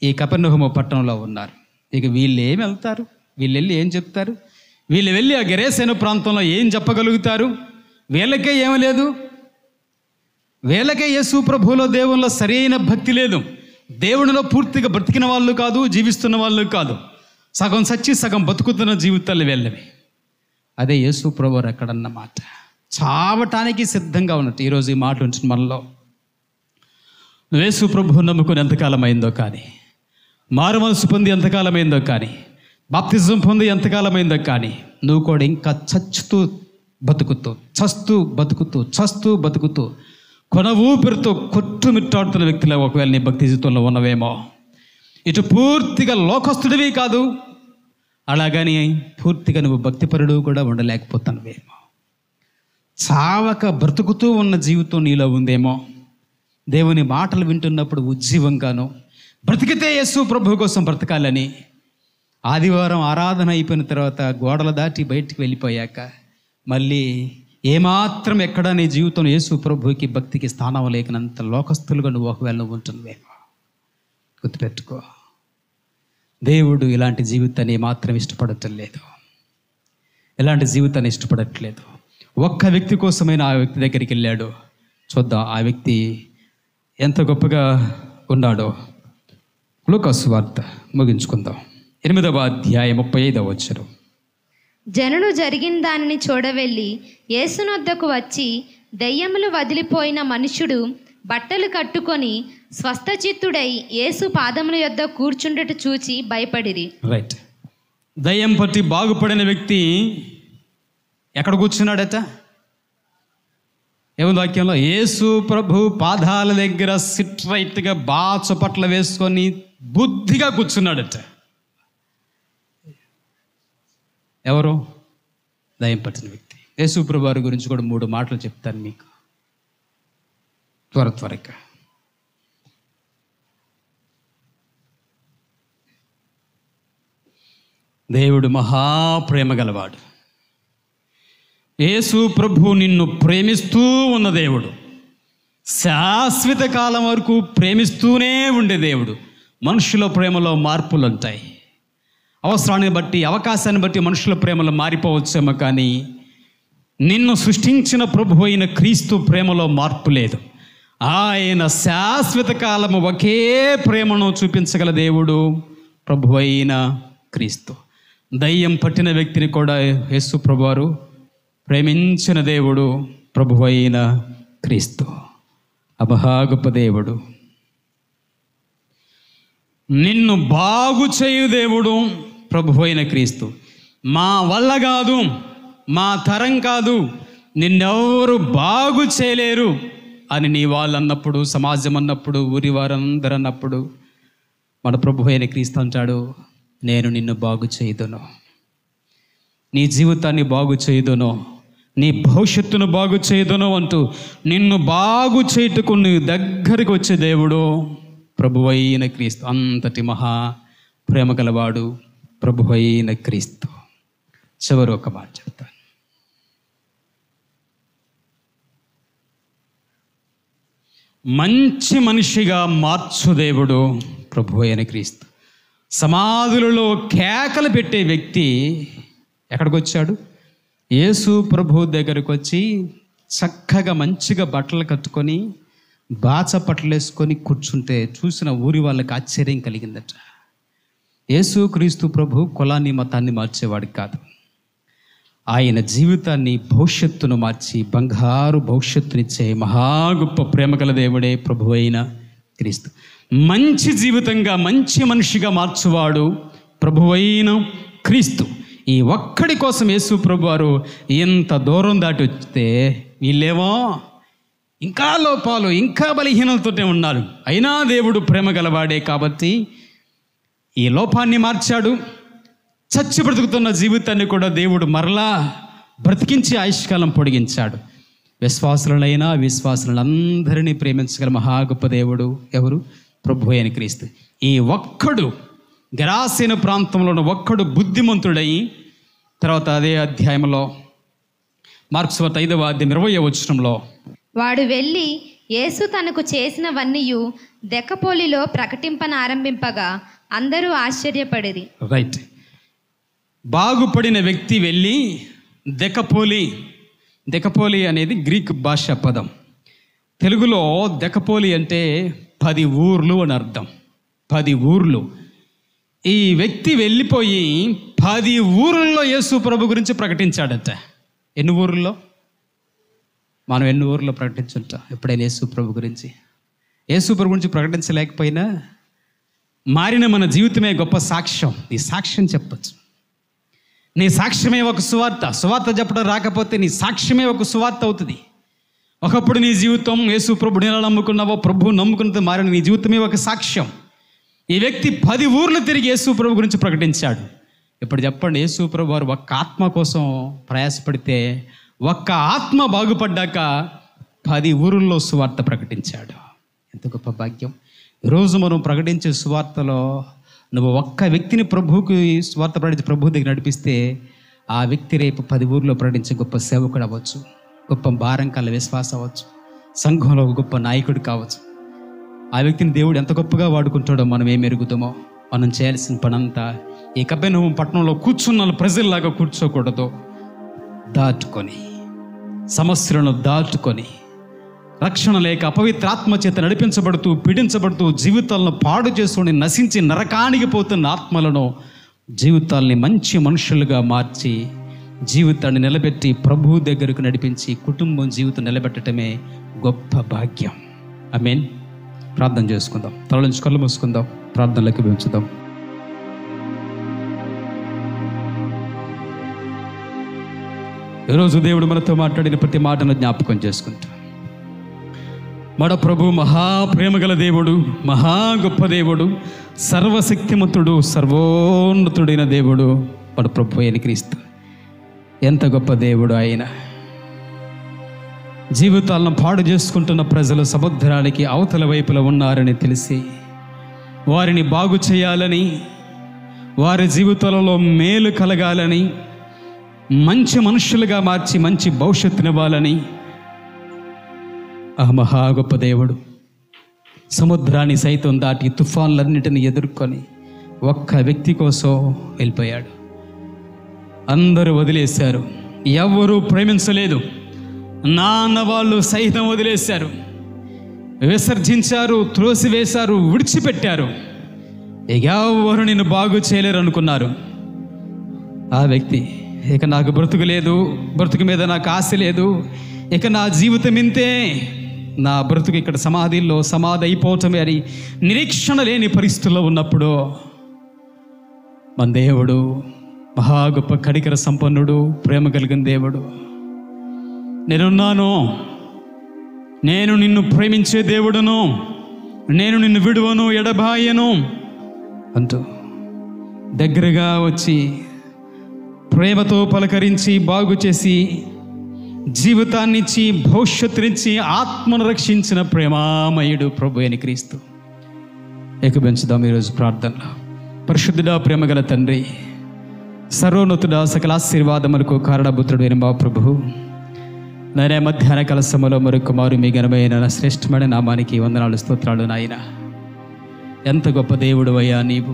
ఈ కపెర్నహూము పట్టణంలో ఉన్నారు. ఇక వీళ్ళు ఏం వెళ్తారు? వీళ్ళు వెళ్ళి ఏం చెప్తారు? వీళ్ళు వెళ్ళి ఆ గెరాసేను ప్రాంతంలో ఏం చెప్పగలుగుతారు? వీళ్ళకే ఏమీ లేదు. వీళ్ళకే యేసు ప్రభువులో దేవునిలో సరైన భక్తి లేదు. దేవునిలో పూర్తిగా బ్రతికిన వాళ్ళు కాదు, జీవిస్తున్న వాళ్ళు కాదు. సగం చచ్చి సగం బతుకుతున్న జీవితాలు వీళ్ళవి. అదే యేసు ప్రభువు ఎక్కడన్న మాట. చావటానికి సిద్ధంగా ఉన్నట్టు ఈరోజు ఈ మాట ఉంటుంది మనలో. నువ్వు యేసు ప్రభువు నమ్ముకుని ఎంతకాలం అయిందో కానీ, మారు మనసు పొంది ఎంతకాలమైందో కానీ, బాప్తిజం పొంది ఎంతకాలమైందో కానీ, నువ్వు కూడా ఇంకా చస్తూ బతుకుతూ కొన ఊపిరితో కొట్టుమిట్టాడుతున్న వ్యక్తిలో ఒకవేళ నీ భక్తి జీవితంలో ఉన్నవేమో. ఇటు పూర్తిగా లోకస్తుడివి కాదు, అలాగని పూర్తిగా నువ్వు భక్తిపరుడు కూడా ఉండలేకపోతున్నావేమో. చావక బ్రతుకుతూ ఉన్న జీవితం నీలో ఉందేమో. దేవుని మాటలు వింటున్నప్పుడు ఉజ్జీవంగాను, బ్రతికితే యేసు ప్రభు కోసం బ్రతకాలని, ఆదివారం ఆరాధన అయిపోయిన తర్వాత గోడలు దాటి బయటికి వెళ్ళిపోయాక మళ్ళీ ఏమాత్రం ఎక్కడ నీ జీవితం యేసు ప్రభుకి భక్తికి స్థానం లేకనంత లోకస్తులుగా నువ్వు ఒకవేళ నువ్వు ఉంటున్నావేమో. గుర్తుపెట్టుకో, దేవుడు ఇలాంటి జీవితాన్ని మాత్రం ఇష్టపడట్లేదు, ఇలాంటి జీవితాన్ని ఇష్టపడట్లేదు. ఒక్క వ్యక్తి కోసమైన ఆ వ్యక్తి దగ్గరికి వెళ్ళాడు. చూద్దాం ఆ వ్యక్తి ఎంత గొప్పగా ఉన్నాడో. లూకాసు వార్త ముగించుకుందాం. 8వ అధ్యాయం 35వ వచనం. జనులు జరిగిన దానిని చూడవెళ్ళి యేసునొద్దకు వచ్చి దయ్యములు వదిలిపోయిన మనుష్యుడు బట్టలు కట్టుకొని స్వస్థచిత్తుడై యేసు పాదముల యొద్ద కూర్చుండట చూచి భయపడిరి. రైట్, దయ్యం పట్టి బాగుపడిన వ్యక్తి ఎక్కడ కూర్చున్నాడట? ఏముంది వాక్యంలో? యేసు ప్రభు పాదాల దగ్గర సిట్ రైట్గా బాచపట్ల వేసుకొని బుద్ధిగా కూర్చున్నాడట. ఎవరు? దయ్యం పట్టిన వ్యక్తి. యేసు ప్రభు వారి గురించి కూడా 3 మాటలు చెప్తాను మీకు త్వరగా. దేవుడు మహాప్రేమ గలవాడు. యేసు ప్రభు నిన్ను ప్రేమిస్తూ ఉన్న దేవుడు, శాశ్వత కాలం వరకు ప్రేమిస్తూనే ఉండే దేవుడు. మనుషుల ప్రేమలో మార్పులు ఉంటాయి. అవసరాన్ని బట్టి, అవకాశాన్ని బట్టి మనుషుల ప్రేమలో మారిపోవచ్చేమో, కానీ నిన్ను సృష్టించిన ప్రభు అయిన క్రీస్తు ప్రేమలో మార్పు లేదు. ఆయన శాశ్వత కాలము ఒకే ప్రేమను చూపించగల దేవుడు ప్రభు అయిన క్రీస్తు. దయ్యం పట్టిన వ్యక్తిని కూడా యేసు ప్రభువారు ప్రేమించిన దేవుడు ప్రభు అయిన క్రీస్తు. మహా గొప్ప దేవుడు. నిన్ను బాగు చేయు దేవుడు ప్రభు అయిన క్రీస్తు. మా వల్ల కాదు, మా తరం కాదు, నిన్నెవరు బాగు చేయలేరు అని నీ వాళ్ళు అన్నప్పుడు, సమాజం అన్నప్పుడు, ఊరి వారందరూ అన్నప్పుడు, మన ప్రభు అయిన క్రీస్తు అంటాడు, నేను నిన్ను బాగు చేయుదును, నీ జీవితాన్ని బాగు చేయుదును, నీ భవిష్యత్తును బాగు చేయుదును అంటూ నిన్ను బాగు చేయుటకు నీ దగ్గరికి వచ్చే దేవుడు ప్రభు అయిన క్రీస్తు. అంతటి మహా ప్రేమ గలవాడు ప్రభు అయిన క్రీస్తు. చివరి ఒక మాట చెప్తాను. మంచి మనిషిగా మార్చు దేవుడు ప్రభు అయిన క్రీస్తు. సమాధులలో కేకలు పెట్టే వ్యక్తి ఎక్కడికి వచ్చాడు? యేసు ప్రభు దగ్గరికి వచ్చి చక్కగా మంచిగా బట్టలు కట్టుకొని బాచ పట్టలు వేసుకొని కూర్చుంటే చూసిన ఊరి వాళ్ళకి ఆశ్చర్యం కలిగిందట. యేసు క్రీస్తు ప్రభు కులాన్ని మతాన్ని మార్చేవాడు కాదు. ఆయన జీవితాన్ని, భవిష్యత్తును మార్చి బంగారు భవిష్యత్తునిచ్చే మహా గొప్ప ప్రేమ గల దేవుడే ప్రభు అయిన క్రీస్తు. మంచి జీవితంగా, మంచి మనిషిగా మార్చువాడు ప్రభు అయిన క్రీస్తు. ఈ ఒక్కడి కోసం యేసు ప్రభు వారు ఎంత దూరం దాటి వస్తే వీళ్ళేమో ఇంకా లోపాలు, ఇంకా బలహీనతతోనే ఉన్నారు. అయినా దేవుడు ప్రేమ గలవాడే కాబట్టి ఈ లోపాన్ని మార్చాడు. చచ్చి బ్రతుకుతున్న జీవితాన్ని కూడా దేవుడు మరలా బ్రతికించి ఆయుష్కాలం పొడిగించాడు. విశ్వాసులైనా విశ్వాసులందరినీ ప్రేమించగల మహా గొప్ప దేవుడు ఎవరు? ప్రభు అయిన క్రీస్తు. ఈ ఒక్కడు గెరాసేన ప్రాంతంలో ఒక్కడు బుద్ధిమంతుడై, తర్వాత అదే అధ్యాయంలో మార్కు సువార్త 5వ అధ్యాయం 20వ వచనంలో, వాడు వెళ్ళి యేసు తనకు చేసినవన్నీయు దెక్కపోలిలో ప్రకటింపనారంభింపగా అందరూ ఆశ్చర్యపడిరి. రైట్. బాగుపడిన వ్యక్తి వెళ్ళి దెకపోలి అనేది గ్రీక్ భాష పదం. తెలుగులో దెకపోలి అంటే 10 ఊర్లు అని అర్థం. 10 ఊర్లు. ఈ వ్యక్తి వెళ్ళిపోయి 10 ఊర్లలో యేసు ప్రభు గురించి ప్రకటించాడట. ఎన్ని ఊర్లో? మనం ఎన్ని ఊర్లో ప్రకటించుంటాం ఎప్పుడైనా యేసు ప్రభు గురించి? యేసు ప్రభు గురించి ప్రకటించలేకపోయినా మారిన మన జీవితమే గొప్ప సాక్ష్యం. నీ సాక్ష్యం చెప్పచ్చు. నీ సాక్ష్యమే ఒక సువార్త చెప్పడం రాకపోతే నీ సాక్ష్యమే ఒక సువార్త అవుతుంది. ఒకప్పుడు నీ జీవితం యేసు ప్రభుని ఎలా నమ్ముకున్నావో, ప్రభువు నమ్ముకున్నది మారిన నీ జీవితమే ఒక సాక్ష్యం. ఈ వ్యక్తి 10 ఊర్లు తిరిగి యేసు ప్రభు గురించి ప్రకటించాడు. ఇప్పుడు చెప్పండి, యేసు ప్రభు వారు ఒక్క ఆత్మ కోసం ప్రయాసపడితే, ఒక్క ఆత్మ బాగుపడ్డాక 10 ఊరుల్లో సువార్త ప్రకటించాడు. ఎంత గొప్ప భాగ్యం. ఈరోజు మనం ప్రకటించే సువార్తలో నువ్వు ఒక్క వ్యక్తిని ప్రభువుకి స్వార్థ ప్రకటించి ప్రభు దగ్గర నడిపిస్తే ఆ వ్యక్తి రేపు 10 ఊర్లో ప్రకటించే గొప్ప సేవకుడు అవ్వచ్చు, గొప్ప భారం కల విశ్వాసం అవ్వచ్చు, సంఘంలో గొప్ప నాయకుడు కావచ్చు. ఆ వ్యక్తిని దేవుడు ఎంత గొప్పగా వాడుకుంటాడో మనం ఏం ఎరుగుతామో. మనం చేయాల్సిన పనంతా ఈ కపెర్నహూము పట్టణంలో కూర్చున్న ప్రజల్లాగా కూర్చోకూడదు. దాటుకొని, సమస్యలను దాటుకొని, రక్షణ లేక అపవిత్రాత్మ చేత నడిపించబడుతూ, పీడించబడుతూ, జీవితాలను పాడు చేసుకొని నశించి నరకానికి పోతున్న ఆత్మలను జీవితాల్ని మంచి మనుషులుగా మార్చి జీవితాన్ని నిలబెట్టి ప్రభు దగ్గరకు నడిపించి కుటుంబం జీవితం నిలబెట్టడమే గొప్ప భాగ్యం. ఆమేన్. ప్రార్థన చేసుకుందాం. తల నుంచి కళ్ళు మూసుకుందాం. ప్రార్థనలోకి పెంచుదాం. ఈరోజు దేవుడు మనతో మాట్లాడిన ప్రతి మాటను జ్ఞాపకం చేసుకుంటాం. మన ప్రభు మహాప్రేమగల దేవుడు, మహా గొప్ప దేవుడు, సర్వశక్తిమంతుడు, సర్వోన్నతుడైన దేవుడు మన ప్రభు అయిన క్రీస్తు. ఎంత గొప్ప దేవుడు ఆయన. జీవితాలను పాడు చేసుకుంటున్న ప్రజలు సముద్రానికి అవతల వైపులో ఉన్నారని తెలిసి వారిని బాగు చేయాలని, వారి జీవితాలలో మేలు కలగాలని, మంచి మనుషులుగా మార్చి మంచి భవిష్యత్తునివ్వాలని ఆ మహా గొప్ప దేవుడు సముద్రాన్ని సైతం దాటి తుఫాన్లన్నిటిని ఎదుర్కొని ఒక్క వ్యక్తి కోసం వెళ్ళిపోయాడు. అందరూ వదిలేశారు, ఎవరూ ప్రేమించలేదు. నాన్న వాళ్ళు సైతం వదిలేశారు, విసర్జించారు, త్రోసివేశారు, విడిచిపెట్టారు. ఎవరు నిన్ను బాగు చేయలేరు అనుకున్నారు. ఆ వ్యక్తి ఇక నాకు బ్రతుకు లేదు, బ్రతుకు మీద నాకు ఆశ లేదు, ఇక నా జీవితం ఇంతే, నా బ్రతుకు ఇక్కడ సమాధి అయిపోవటమే అని నిరీక్షణ లేని పరిస్థితుల్లో ఉన్నప్పుడు మన దేవుడు మహా గొప్ప కనికర సంపన్నుడు, ప్రేమ కలిగిన దేవుడు. నేనున్నాను, నేను నిన్ను ప్రేమించే దేవుడును, నేను నిన్ను విడువను, ఎడబాయను అంటూ దగ్గరగా వచ్చి ప్రేమతో పలకరించి బాగు చేసి జీవితాన్నిచ్చి భవిష్యత్తునిచ్చి ఆత్మను రక్షించిన ప్రేమామయుడు ప్రభు అయిన క్రీస్తు. ఏకీభవించుదాం ఈరోజు ప్రార్థనలో. పరిశుద్ధుడా, ప్రేమగల తండ్రి, సర్వోన్నతుడా, సకల ఆశీర్వాదములకు కారణభూతుడు అయిన మా ప్రభువు, నాయన మధ్యాహ్న కాల సమయంలో మరొక మారు మీ ఘనమైన శ్రేష్టమైన నామానికి వందనాలు, స్తోత్రాలు నాయన. ఎంత గొప్ప దేవుడు అయ్యా నీవు.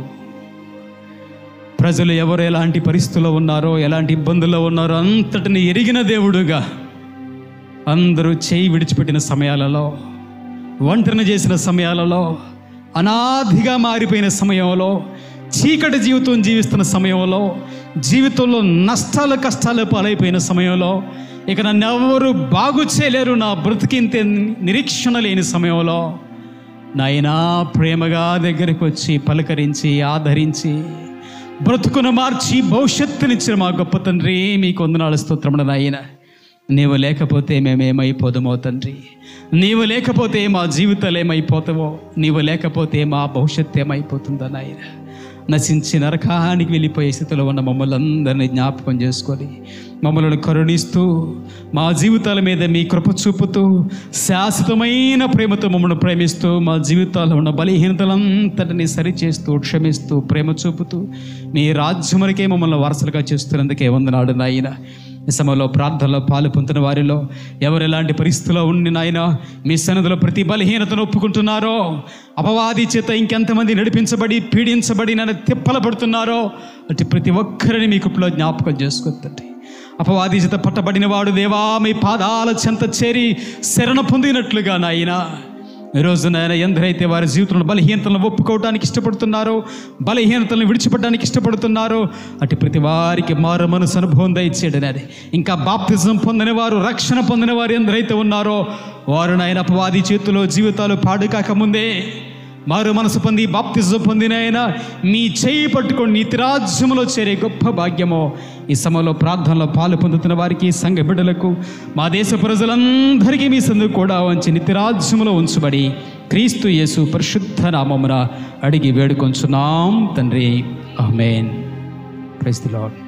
ప్రజలు ఎవరు ఎలాంటి పరిస్థితుల్లో ఉన్నారో, ఎలాంటి ఇబ్బందుల్లో ఉన్నారో అంతటిని ఎరిగిన దేవుడుగా, అందరూ చేయి విడిచిపెట్టిన సమయాలలో, ఒంటరిని చేసిన సమయాలలో, అనాదిగా మారిపోయిన సమయంలో, చీకటి జీవితం జీవిస్తున్న సమయంలో, జీవితంలో నష్టాలు కష్టాలు పాలైపోయిన సమయంలో, ఇక నన్ను ఎవరు బాగు చేయలేరు, నా బ్రతికింతే నిరీక్షణ లేని సమయంలో నాయనా ప్రేమగా దగ్గరికి వచ్చి పలకరించి ఆదరించి బ్రతుకును మార్చి భవిష్యత్తునిచ్చిన మా గొప్ప తండ్రి, మీకు వందనాలు, స్తోత్రములు నాయన. నీవు లేకపోతే మేమేమైపోదామో తండ్రి, నీవు లేకపోతే మా జీవితాలు ఏమైపోతావో, నీవు లేకపోతే మా భవిష్యత్తు ఏమైపోతుందో నాయన. నశించి నరకానికి వెళ్ళిపోయే స్థితిలో ఉన్న మమ్మల్ని అందరినీ జ్ఞాపకం చేసుకొని మమ్మల్ని కరుణిస్తూ మా జీవితాల మీద మీ కృప చూపుతూ శాశ్వతమైన ప్రేమతో మమ్మల్ని ప్రేమిస్తూ మా జీవితాల్లో ఉన్న బలహీనతలంతటినీ సరిచేస్తూ క్షమిస్తూ ప్రేమ చూపుతూ మీ రాజ్యములకే మమ్మల్ని వారసులుగా చేస్తున్నందుకే వందనాలు నాయన. ఈ సమయంలో ప్రార్థనలో పాలు పొందుతున్న వారిలో ఎవరు ఎలాంటి పరిస్థితుల్లో ఉండి నాయన మీ సన్నిధిలో ప్రతి బలహీనతను ఒప్పుకుంటున్నారో, అపవాది చేత ఇంకెంతమంది నడిపించబడి పీడించబడి నన్ను తిప్పల పడుతున్నారో అటు ప్రతి ఒక్కరిని మీ కృపలో జ్ఞాపకం చేసుకొద్దండి. అపవాది చేత పట్టబడిన వాడు దేవా మీ పాదాల చెంత చేరి శరణ పొందినట్లుగా నాయన ఈరోజు నాయన ఎందరైతే వారి జీవితంలో బలహీనతలను ఒప్పుకోవడానికి ఇష్టపడుతున్నారో, బలహీనతలను విడిచిపెట్టడానికి ఇష్టపడుతున్నారో అటు ప్రతి వారికి మారు మనసు అనుభవం దయచేయడం. అది ఇంకా బాప్తిజం పొందిన వారు, రక్షణ పొందిన వారు ఎందరైతే ఉన్నారో వారు నాయన అపవాది చేతిలో జీవితాలు పాడు కాకముందే మారు మనసు పొంది బాప్తిజం పొందిన ఆయన మీ చేయి పట్టుకొని నీతి రాజ్యములో చేరే గొప్ప భాగ్యమో ఈ సమయంలో ప్రార్థనలో పాలు పొందుతున్న వారికి, సంఘ బిడ్డలకు, మా దేశ ప్రజలందరికీ మీ సందు కూడా వంచి నిత్య రాజ్యములో ఉంచబడి క్రీస్తు యేసు పరిశుద్ధ నామమున అడిగి వేడుకొంచున్నాం తండ్రి. ఆమేన్. Praise the lord.